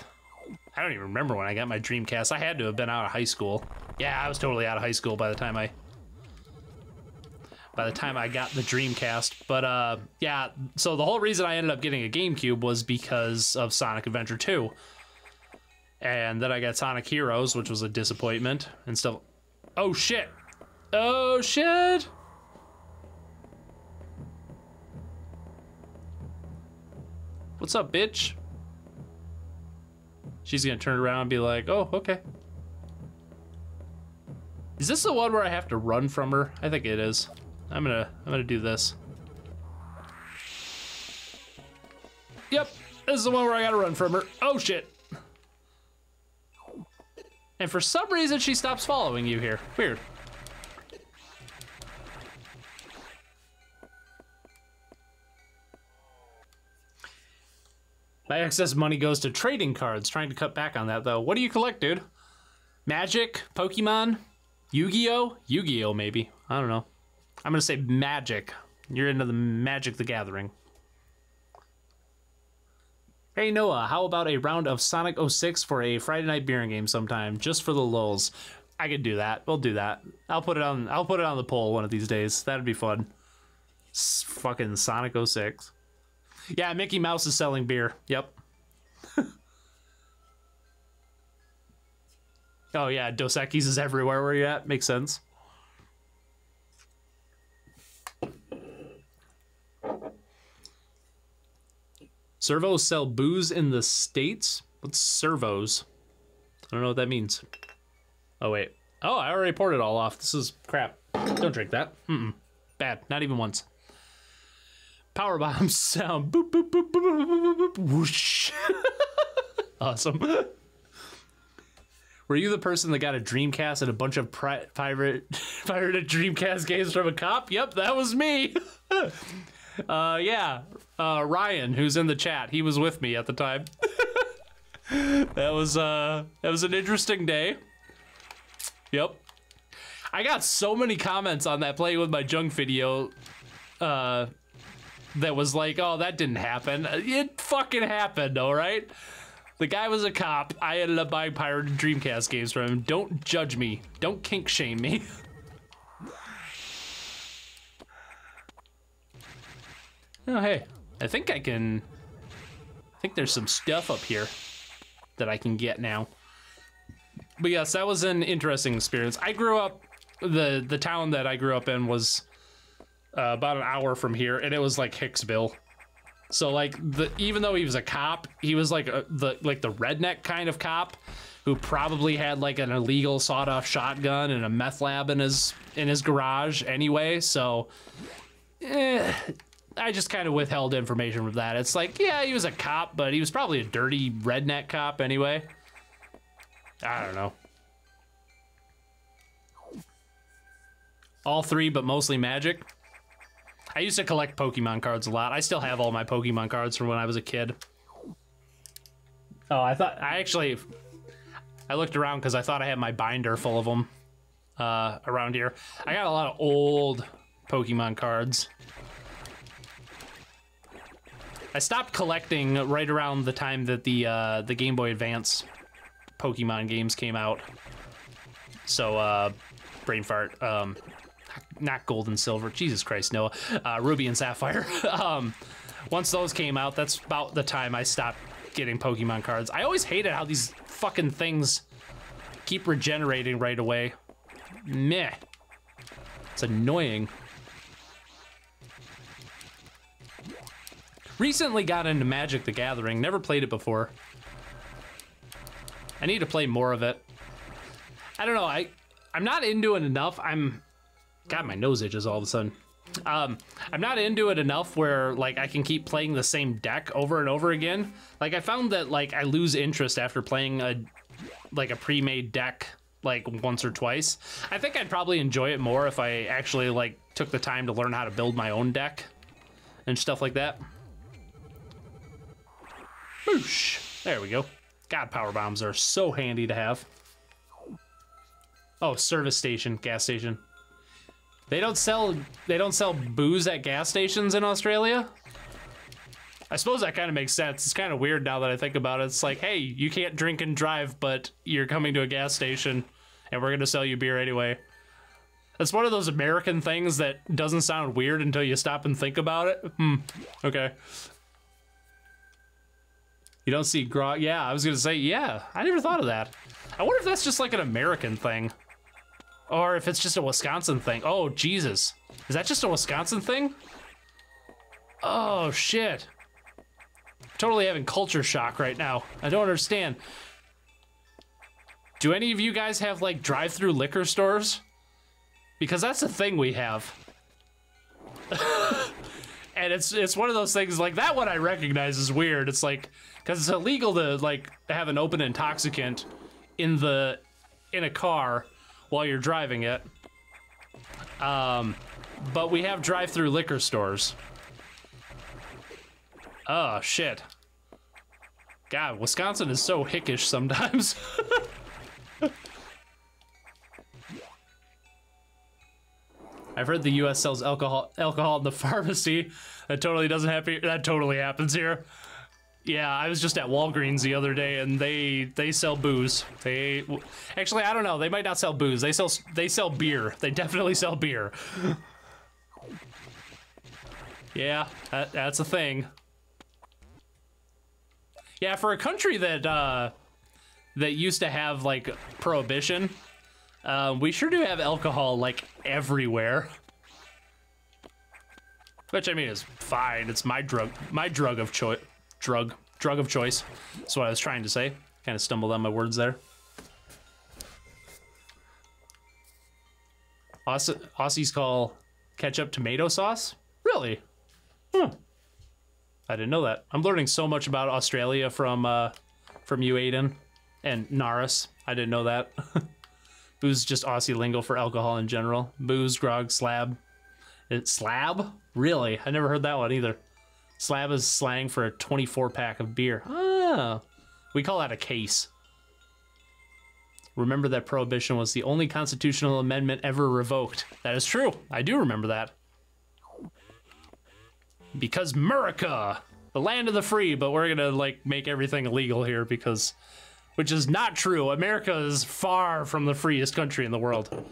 even remember when I got my Dreamcast. I had to have been out of high school. Yeah, I was totally out of high school by the time I got the Dreamcast. But yeah, so the whole reason I ended up getting a GameCube was because of Sonic Adventure 2. And then I got Sonic Heroes, which was a disappointment and stuff. Oh shit. Oh shit. What's up, bitch? She's gonna turn around and be like, oh, okay. Is this the one where I have to run from her? I think it is. I'm gonna do this. Yep, this is the one where I gotta run from her. Oh shit. And for some reason she stops following you here. Weird. My excess money goes to trading cards. Trying to cut back on that though. What do you collect, dude? Magic? Pokemon? Yu-Gi-Oh? Yu-Gi-Oh maybe. I don't know. I'm gonna say Magic. You're into the Magic the Gathering. Hey Noah, how about a round of Sonic 06 for a Friday night beer game sometime, just for the lulz? I could do that. We'll do that. I'll put it on the poll one of these days. That'd be fun. Fucking Sonic 06. Yeah, Mickey Mouse is selling beer. Yep. Oh yeah, Dos Equis is everywhere where you're at. Makes sense. Servos sell booze in the States? What's servos? I don't know what that means. Oh, wait. Oh, I already poured it all off. This is crap. Don't drink that. Bad. Not even once. Power bombs sound. Boop, boop, boop, boop, boop, boop, boop, whoosh. Awesome. Were you the person that got a Dreamcast and a bunch of pirated Dreamcast games from a cop? Yep, that was me. Yeah. Ryan, who's in the chat, he was with me at the time. That was an interesting day. Yep. I got so many comments on that playing with my junk video that was like, oh, that didn't happen. It fucking happened, all right? The guy was a cop. I ended up buying pirated Dreamcast games from him. Don't judge me. Don't kink shame me. Oh, hey. I think there's some stuff up here that I can get now. But yes, that was an interesting experience. I grew up, the town that I grew up in was about an hour from here, and it was like Hicksville. So like, even though he was a cop, he was like the redneck kind of cop who probably had like an illegal sawed-off shotgun and a meth lab in his garage anyway. So, I just kind of withheld information from that. It's like, yeah, he was a cop, but he was probably a dirty redneck cop anyway. I don't know. All three, but mostly Magic. I used to collect Pokemon cards a lot. I still have all my Pokemon cards from when I was a kid. Oh, I looked around because I thought I had my binder full of them around here. I got a lot of old Pokemon cards. I stopped collecting right around the time that the Game Boy Advance Pokemon games came out. So, brain fart. Not Gold and Silver. Jesus Christ, Noah. Ruby and Sapphire. Once those came out, that's about the time I stopped getting Pokemon cards. I always hated how these fucking things keep regenerating right away. Meh. It's annoying. Recently got into Magic the Gathering. Never played it before. I need to play more of it. I don't know. I'm not into it enough. God, my nose itches all of a sudden. I'm not into it enough where like I can keep playing the same deck over and over again. Like I found that like I lose interest after playing a pre-made deck like once or twice. I think I'd probably enjoy it more if I actually like took the time to learn how to build my own deck and stuff like that. Boosh. There we go. God, power bombs are so handy to have. Oh, service station, gas station. They don't sell booze at gas stations in Australia? I suppose that kind of makes sense. It's kind of weird now that I think about it. It's like, hey, you can't drink and drive, but you're coming to a gas station and we're going to sell you beer anyway. That's one of those American things that doesn't sound weird until you stop and think about it. Okay. You don't see grog. Yeah, I was going to say, yeah, I never thought of that. I wonder if that's just like an American thing. Or if it's just a Wisconsin thing. Oh, Jesus. Is that just a Wisconsin thing? Oh, shit. Totally having culture shock right now. I don't understand. Do any of you guys have, like, drive-through liquor stores? Because that's a thing we have. And it's one of those things, like, that one I recognize is weird. It's like, because it's illegal to, like, have an open intoxicant in a car while you're driving it. But we have drive-through liquor stores. Oh, shit. God, Wisconsin is so hickish sometimes. I've heard the U.S. sells alcohol in the pharmacy. That totally doesn't happen. That totally happens here. Yeah, I was just at Walgreens the other day, and they sell booze. Actually, I don't know. They might not sell booze. They sell beer. They definitely sell beer. Yeah, that's a thing. Yeah, for a country that used to have like prohibition, we sure do have alcohol like everywhere. Which I mean is fine. It's my drug of choice. Drug of choice. That's what I was trying to say. Kind of stumbled on my words there. Aussies call ketchup tomato sauce? Really? Huh. I didn't know that. I'm learning so much about Australia from you, Aiden, and Naris. I didn't know that. Booze is just Aussie lingo for alcohol in general. Booze, grog, slab. Slab? Really? I never heard that one either. Slab is slang for a 24-pack of beer. Oh, we call that a case. Remember that prohibition was the only constitutional amendment ever revoked. That is true. I do remember that. Because America, the land of the free, but we're gonna like make everything illegal here because, which is not true. America is far from the freest country in the world.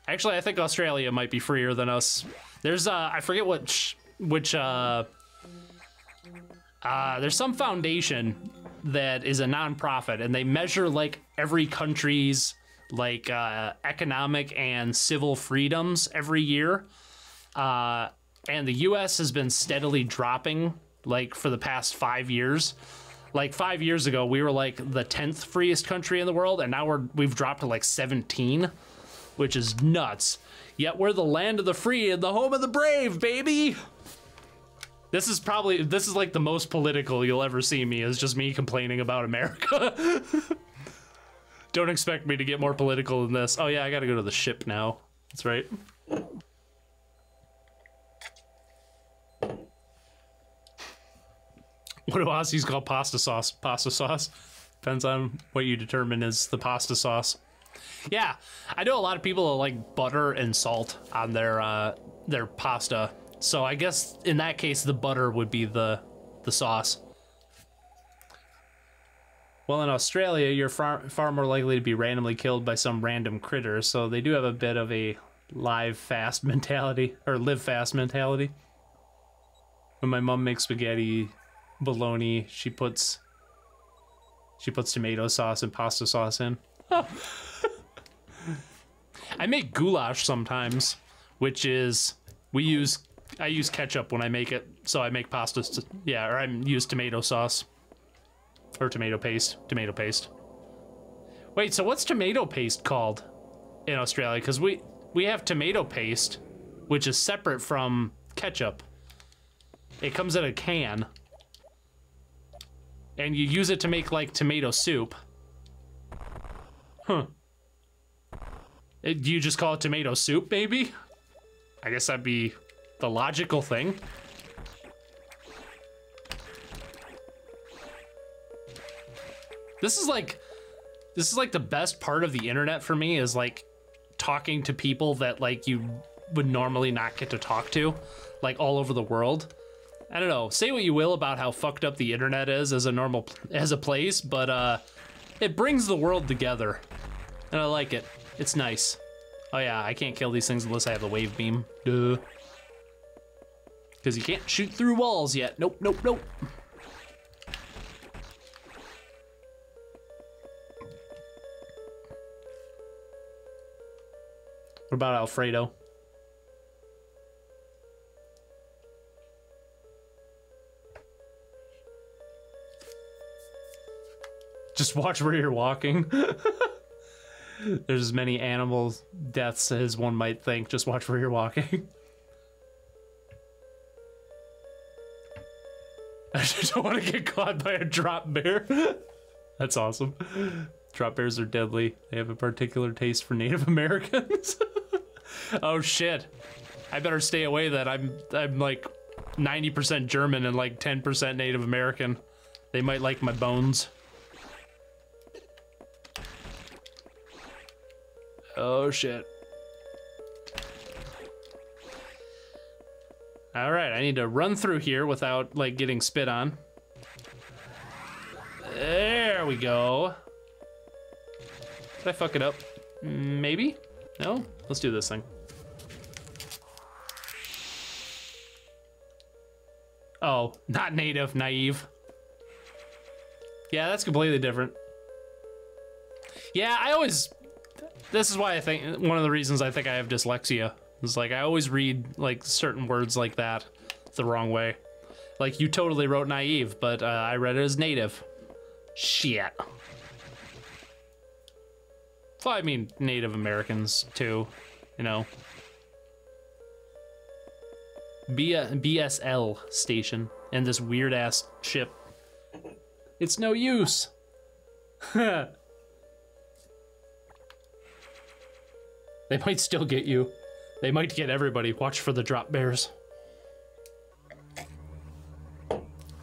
Actually, I think Australia might be freer than us. There's I forget which there's some foundation that is a non-profit, and they measure like every country's like economic and civil freedoms every year. And the U.S. has been steadily dropping like for the past 5 years. Like 5 years ago, we were like the 10th freest country in the world, and now we've dropped to like 17, which is nuts. Yet we're the land of the free and the home of the brave, baby. This is like the most political you'll ever see me, is just me complaining about America. Don't expect me to get more political than this. Oh yeah, I gotta go to the ship now. That's right. What do Aussies call pasta sauce? Pasta sauce? Depends on what you determine is the pasta sauce. Yeah, I know a lot of people that like butter and salt on their pasta. So I guess in that case, the butter would be the the sauce. Well, in Australia, you're far more likely to be randomly killed by some random critter, so they do have a bit of a live fast mentality, or live fast mentality. When my mom makes spaghetti bologna, she puts tomato sauce and pasta sauce in. Oh. I make goulash sometimes, which is I use ketchup when I make it, so I make pasta. Yeah, or I use tomato sauce. Or tomato paste. Tomato paste. Wait, so what's tomato paste called in Australia? Because we have tomato paste, which is separate from ketchup. It comes in a can. And you use it to make, like, tomato soup. Huh. Do you just call it tomato soup, maybe? I guess that'd be the logical thing. This is like the best part of the internet for me, is like talking to people that like you would normally not get to talk to, like all over the world. I don't know, say what you will about how fucked up the internet is as a place, but it brings the world together. And I like it. It's nice. Oh yeah, I can't kill these things unless I have the wave beam. Duh. Because you can't shoot through walls yet. Nope, nope, nope. What about Alfredo? Just watch where you're walking. There's as many animal deaths as one might think. Just watch where you're walking. I just don't want to get caught by a drop bear. That's awesome. Drop bears are deadly. They have a particular taste for Native Americans. Oh shit. I better stay away then. I'm like 90% German and like 10% Native American. They might like my bones. Oh shit. All right, I need to run through here without like getting spit on. There we go. Did I fuck it up? Maybe? No? Let's do this thing. Oh, not native, naive. Yeah, that's completely different. Yeah, this is why I think, one of the reasons I think I have dyslexia is like I always read like certain words like that the wrong way. Like you totally wrote naive, but I read it as native. Shit. Well, I mean Native Americans too, you know. BSL station and this weird ass ship. It's no use. They might still get you. They might get everybody. Watch for the drop bears.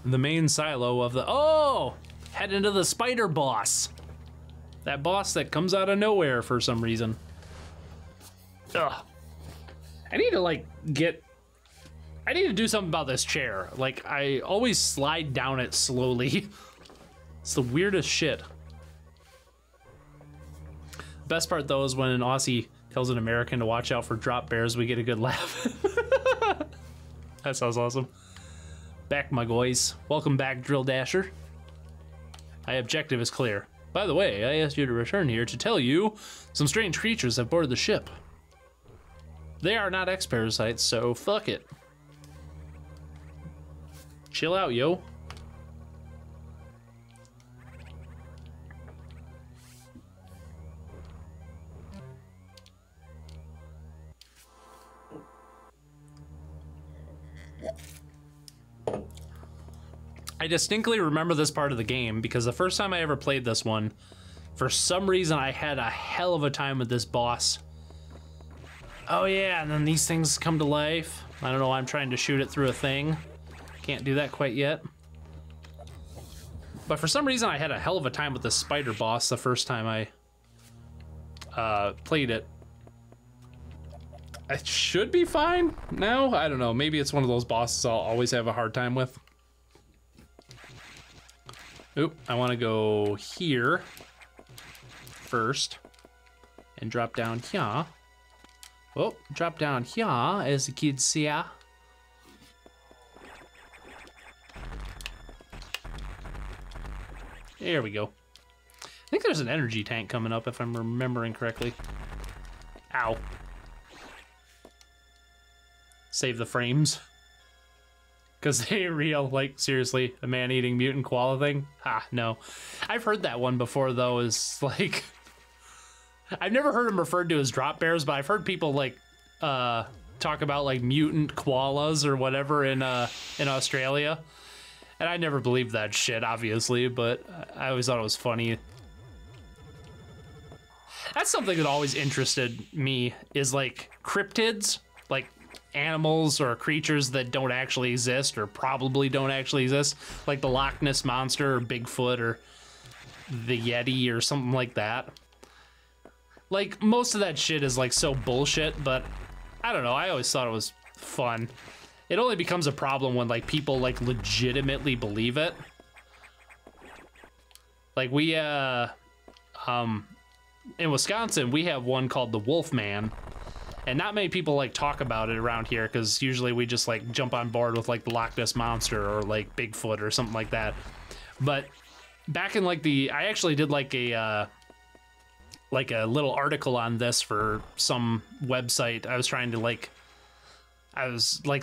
The main silo of the... Oh! Head into the spider boss. That boss that comes out of nowhere for some reason. Ugh. I need to, like, I need to do something about this chair. Like, I always slide down it slowly. It's the weirdest shit. Best part, though, is when an Aussie tells an American to watch out for drop bears, we get a good laugh. That sounds awesome. Back, my boys. Welcome back, Drill Dasher. My objective is clear. By the way, I asked you to return here to tell you some strange creatures have boarded the ship. They are not X-parasites, so fuck it. Chill out, yo. I distinctly remember this part of the game because the first time I ever played this one, for some reason I had a hell of a time with this boss. Oh yeah, and then these things come to life. I don't know why I'm trying to shoot it through a thing. Can't do that quite yet. But for some reason I had a hell of a time with this spider boss the first time I played it. I should be fine now? I don't know, maybe it's one of those bosses I'll always have a hard time with. Oop, I want to go here first and drop down here. Oh, drop down here, as the kids say. There we go. I think there's an energy tank coming up if I'm remembering correctly. Ow. Save the frames. Because they real, like, seriously, a man-eating mutant koala thing? Ah, no. I've heard that one before, though, is, like... I've never heard them referred to as drop bears, but I've heard people, like, talk about, like, mutant koalas or whatever in Australia. And I never believed that shit, obviously, but I always thought it was funny. That's something that always interested me, is, like, cryptids, like... animals or creatures that don't actually exist or probably don't actually exist, like the Loch Ness Monster or Bigfoot or the Yeti or something like that. Like, most of that shit is like so bullshit, but I don't know, I always thought it was fun. It only becomes a problem when like people like legitimately believe it. Like we in Wisconsin we have one called the Wolfman. And not many people like talk about it around here because usually we just like jump on board with like the Loch Ness Monster or like Bigfoot or something like that. But back in like I actually did like a little article on this for some website. I was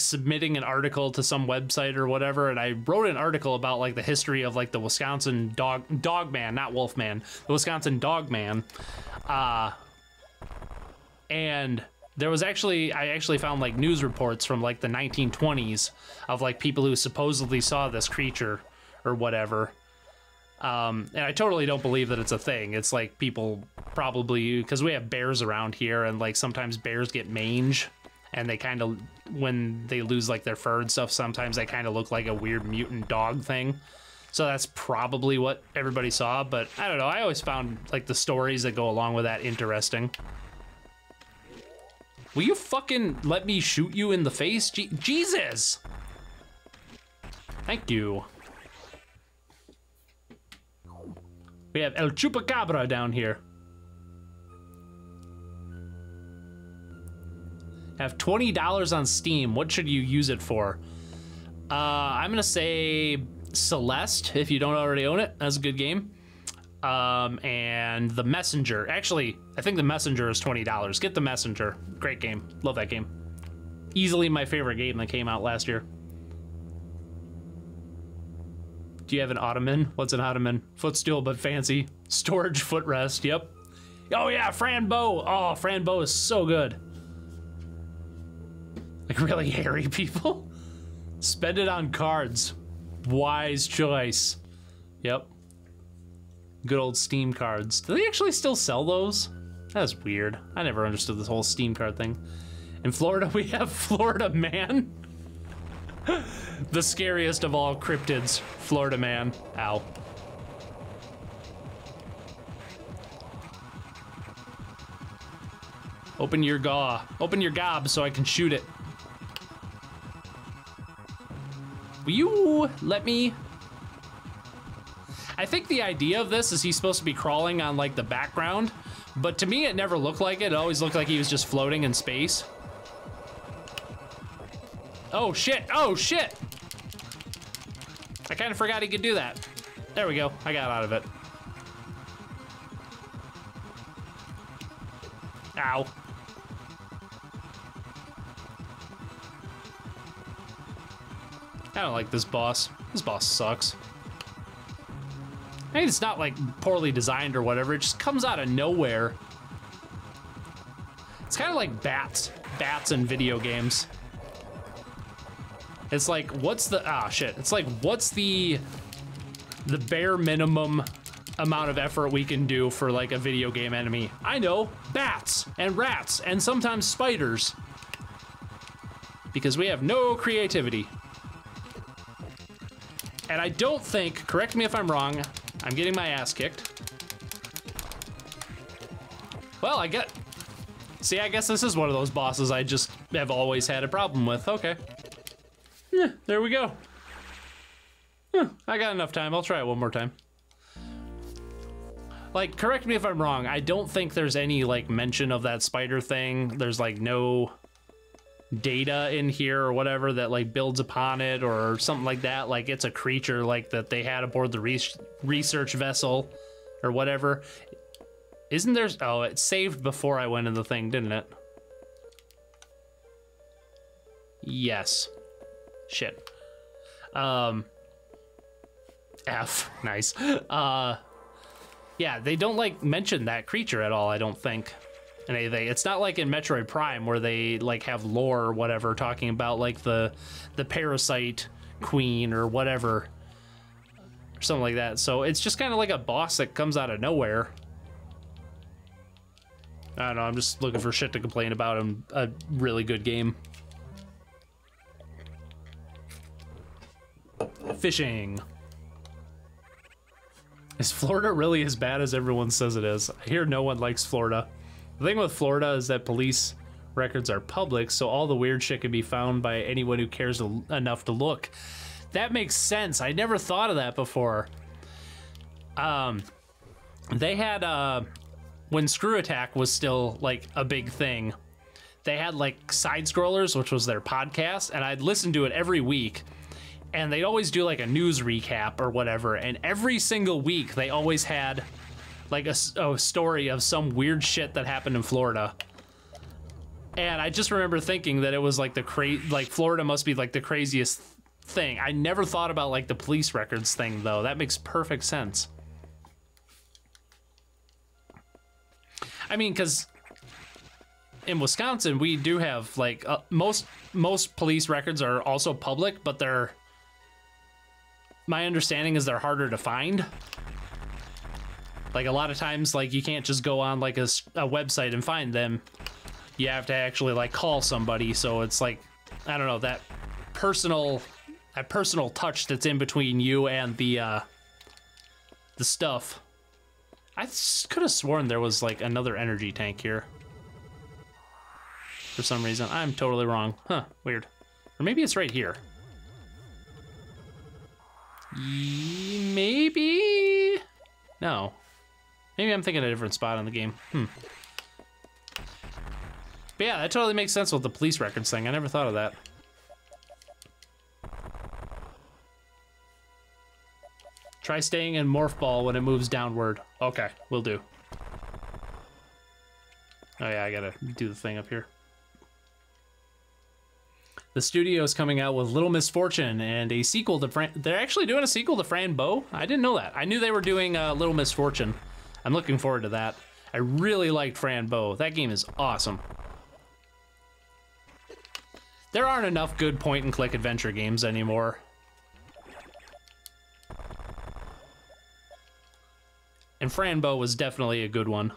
submitting an article to some website or whatever, and I wrote an article about like the history of like the Wisconsin Dogman, not Wolfman, the Wisconsin Dogman. And there was I actually found like news reports from like the 1920s of like people who supposedly saw this creature or whatever. And I totally don't believe that it's a thing. It's like people probably, because we have bears around here and like sometimes bears get mange and they kind of, when they lose like their fur and stuff, sometimes they kind of look like a weird mutant dog thing. So that's probably what everybody saw, but I don't know. I always found like the stories that go along with that interesting. Will you fucking let me shoot you in the face? Jesus! Thank you. We have El Chupacabra down here. Have $20 on Steam. What should you use it for? I'm gonna say Celeste, if you don't already own it. That's a good game. And The Messenger. Actually, I think The Messenger is $20. Get The Messenger. Great game. Love that game. Easily my favorite game that came out last year. Do you have an ottoman? What's an ottoman? Footstool, but fancy. Storage footrest. Yep. Oh yeah, Fran Bow. Oh, Fran Bow is so good. Like really hairy people. Spend it on cards. Wise choice. Yep. Good old Steam cards. Do they actually still sell those? That's weird. I never understood this whole Steam card thing. In Florida, we have Florida Man. The scariest of all cryptids. Florida Man. Ow. Open your Open your gob so I can shoot it. Will you let me? I think the idea of this is he's supposed to be crawling on like the background, but to me it never looked like it. It always looked like he was just floating in space. Oh shit, oh shit! I kind of forgot he could do that. There we go, I got out of it. Ow. I don't like this boss. This boss sucks. I mean, it's not like poorly designed or whatever, it just comes out of nowhere. It's kind of like bats in video games. It's like, what's the, shit. It's like, what's the bare minimum amount of effort we can do for like a video game enemy? I know, bats and rats and sometimes spiders. Because we have no creativity. And I don't think, correct me if I'm wrong, I'm getting my ass kicked. Well, I guess this is one of those bosses I just have always had a problem with. Okay. Yeah, there we go. I got enough time. I'll try it one more time. Like, correct me if I'm wrong. I don't think there's any, like, mention of that spider thing. There's, like, no data in here or whatever that, like, builds upon it or something like that. Like, it's a creature, like, that they had aboard the research vessel or whatever. Isn't there... Oh, it saved before I went in the thing, didn't it? Yes. Shit. F. Nice. Yeah, they don't, like, mention that creature at all, I don't think, in anything. It's not like in Metroid Prime where they, like, have lore or whatever talking about, like, the parasite queen or whatever. Or something like that. So it's just kind of like a boss that comes out of nowhere. I don't know, I'm just looking for shit to complain about in a really good game. Fishing. Is Florida really as bad as everyone says it is? I hear no one likes Florida. The thing with Florida is that police records are public, so all the weird shit can be found by anyone who cares enough to look. That makes sense. I never thought of that before. They had, when Screw Attack was still, like, a big thing, they had, like, Side Scrollers, which was their podcast, and I'd listen to it every week. And they'd always do, like, a news recap or whatever, and every single week they always had, like, a story of some weird shit that happened in Florida. And I just remember thinking that it was, like, Florida must be, like, the craziest thing. I never thought about, like, the police records thing, though. That makes perfect sense. I mean, because in Wisconsin, we do have, like, most police records are also public, but they're... My understanding is they're harder to find. Like, a lot of times, like, you can't just go on, like, a website and find them. You have to actually, like, call somebody, so it's, like, I don't know, that personal touch that's in between you and the stuff. I could have sworn there was, like, another energy tank here. For some reason. I'm totally wrong. Huh, weird. Or maybe it's right here. Maybe? No. Maybe I'm thinking a different spot on the game. But yeah, that totally makes sense with the police records thing. I never thought of that. Try staying in Morph Ball when it moves downward. Okay, will do. Oh yeah, I gotta do the thing up here. The studio is coming out with Little Misfortune and a sequel to They're actually doing a sequel to Fran Bow? I didn't know that. I knew they were doing Little Misfortune. I'm looking forward to that. I really liked Fran Bow. That game is awesome. There aren't enough good point-and-click adventure games anymore. And Fran Bow was definitely a good one.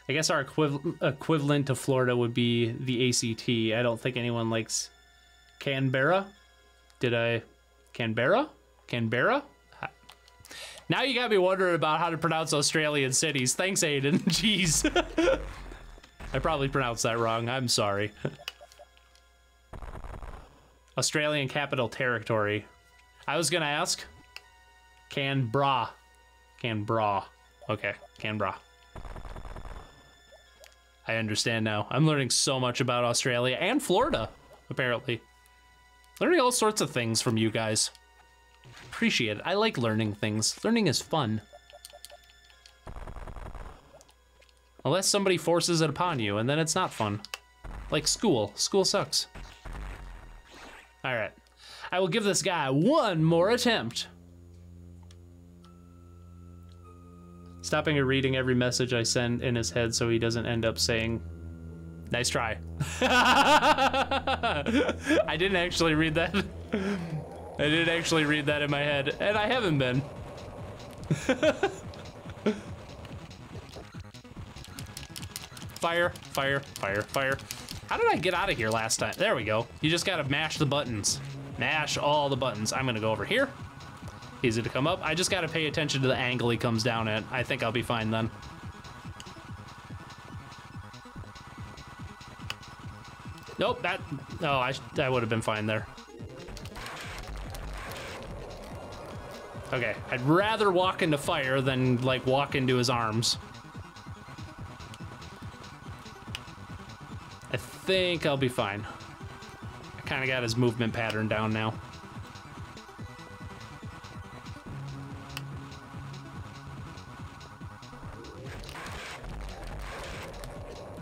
I guess our equivalent to Florida would be the ACT. I don't think anyone likes Canberra. Canberra? Canberra? Now you got me wondering about how to pronounce Australian cities. Thanks, Aiden. Jeez. I probably pronounced that wrong. I'm sorry. Australian Capital Territory. I was gonna ask. Canberra. Canberra. Okay, Canberra. I understand now. I'm learning so much about Australia and Florida, apparently. Learning all sorts of things from you guys. Appreciate it. I like learning things. Learning is fun. Unless somebody forces it upon you, and then it's not fun. Like school. School sucks. Alright. I will give this guy one more attempt. Stopping and reading every message I send in his head so he doesn't end up saying, nice try. I didn't actually read that. I didn't actually read that in my head, and I haven't been. Fire, fire, fire, fire. How did I get out of here last time? There we go. You just gotta mash the buttons. Mash all the buttons. I'm gonna go over here. Easy to come up. I just gotta pay attention to the angle he comes down at. I think I'll be fine then. Nope, that... Oh, I would have been fine there. Okay, I'd rather walk into fire than, like, walk into his arms. I think I'll be fine. I kind of got his movement pattern down now.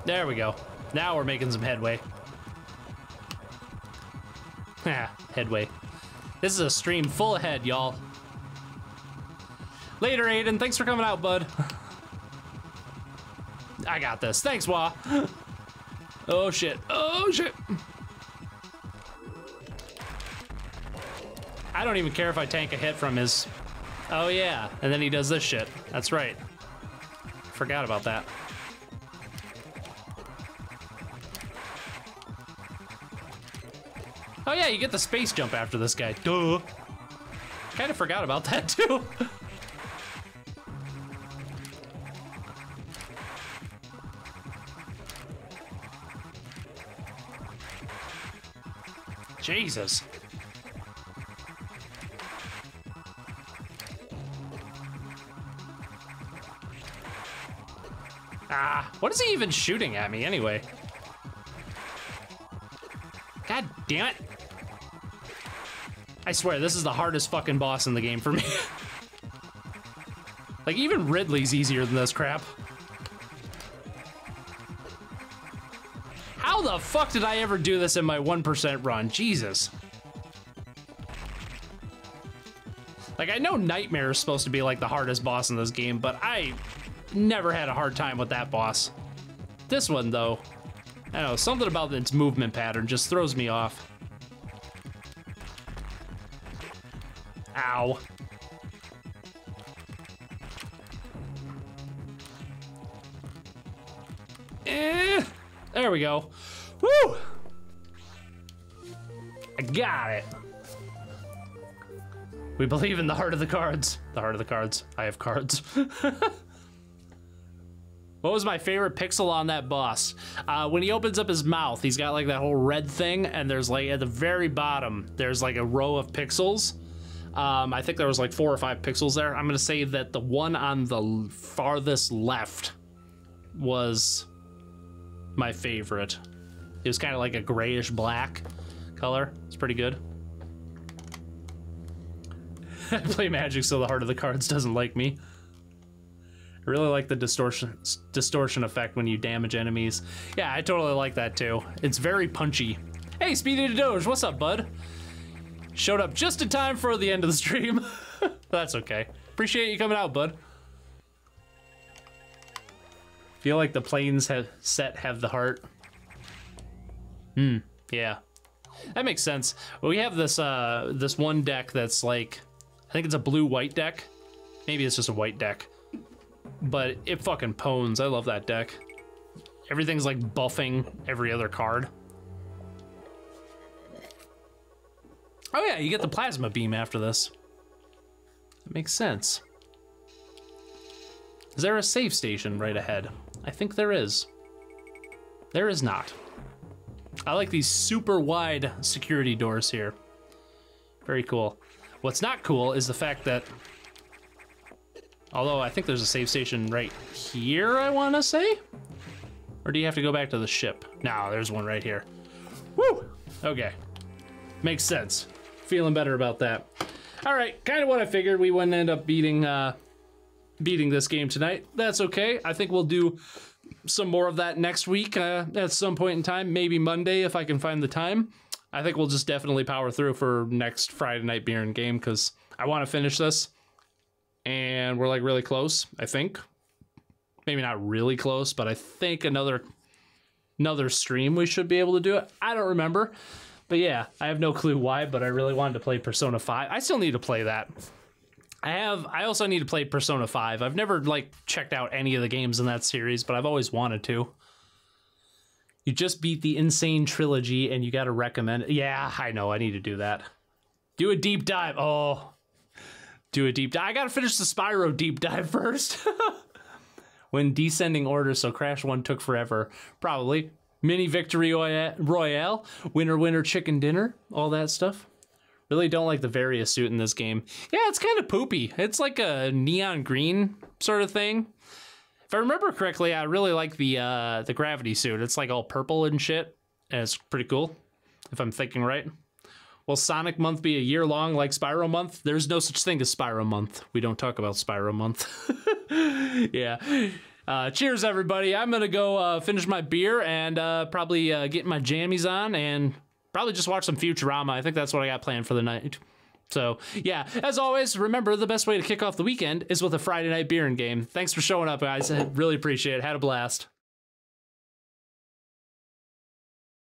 There we go. Now we're making some headway. Headway. This is a stream full of head, y'all. Later, Aiden. Thanks for coming out, bud. I got this. Thanks, Wah. Oh, shit. Oh, shit. I don't even care if I tank a hit from his... Oh, yeah. And then he does this shit. That's right. Forgot about that. Oh, yeah, you get the space jump after this guy. Duh. Kind of forgot about that, too. Jesus. Ah, what is he even shooting at me anyway? God damn it. I swear, this is the hardest fucking boss in the game for me. Like, even Ridley's easier than this crap. How the fuck did I ever do this in my 1% run? Jesus. Like, I know Nightmare is supposed to be like the hardest boss in this game, but I never had a hard time with that boss. This one, though, I don't know, something about its movement pattern just throws me off. Ow. There we go. Woo! I got it. We believe in the heart of the cards. The heart of the cards. I have cards. What was my favorite pixel on that boss? When he opens up his mouth, he's got like that whole red thing, and there's like at the very bottom, there's like a row of pixels. I think there was like 4 or 5 pixels there. I'm gonna say that the one on the farthest left was my favorite. It was kind of like a grayish black color. It's pretty good. I play Magic so the heart of the cards doesn't like me. I really like the distortion effect when you damage enemies. Yeah, I totally like that too. It's very punchy. Hey, Speedy the Doge, what's up, bud? Showed up just in time for the end of the stream. That's okay. Appreciate you coming out, bud. Feel like the planes have the heart. Yeah. That makes sense. Well, we have this this one deck that's like, I think it's a blue-white deck. Maybe it's just a white deck. But it fucking pwns. I love that deck. Everything's like buffing every other card. Oh yeah, you get the plasma beam after this. That makes sense. Is there a save station right ahead? I think there is. There is not. I like these super wide security doors here. Very cool. What's not cool is the fact that, although I think there's a save station right here, I want to say? Or do you have to go back to the ship? No, there's one right here. Woo! Okay. Makes sense. Feeling better about that. All right, kind of what I figured. We wouldn't end up beating this game tonight. That's okay. I think we'll do some more of that next week at some point in time. Maybe Monday if I can find the time. I think we'll just definitely power through for next Friday night beer and game because I want to finish this. And we're like really close, I think. Maybe not really close, but I think another stream we should be able to do it. I don't remember. But yeah, I have no clue why, but I really wanted to play Persona 5. I still need to play that. I also need to play Persona 5. I've never like checked out any of the games in that series, but I've always wanted to. You just beat the Insane Trilogy and you got to recommend it. Yeah, I know. I need to do that. Do a deep dive. Oh, do a deep dive. I got to finish the Spyro deep dive first. When descending order, so Crash 1 took forever. Probably. Mini Victory Royale. Winner, winner, chicken dinner. All that stuff. Really don't like the Varia suit in this game. Yeah, it's kind of poopy. It's like a neon green sort of thing. If I remember correctly, I really like the gravity suit. It's like all purple and shit, and it's pretty cool, if I'm thinking right. Will Sonic Month be a year long like Spyro Month? There's no such thing as Spyro Month. We don't talk about Spyro Month. Yeah. Cheers, everybody. I'm going to go finish my beer and probably get my jammies on and probably just watch some Futurama. I think that's what I got planned for the night. So, yeah, as always, remember the best way to kick off the weekend is with a Friday night beer and game. Thanks for showing up, guys. I really appreciate it. Had a blast.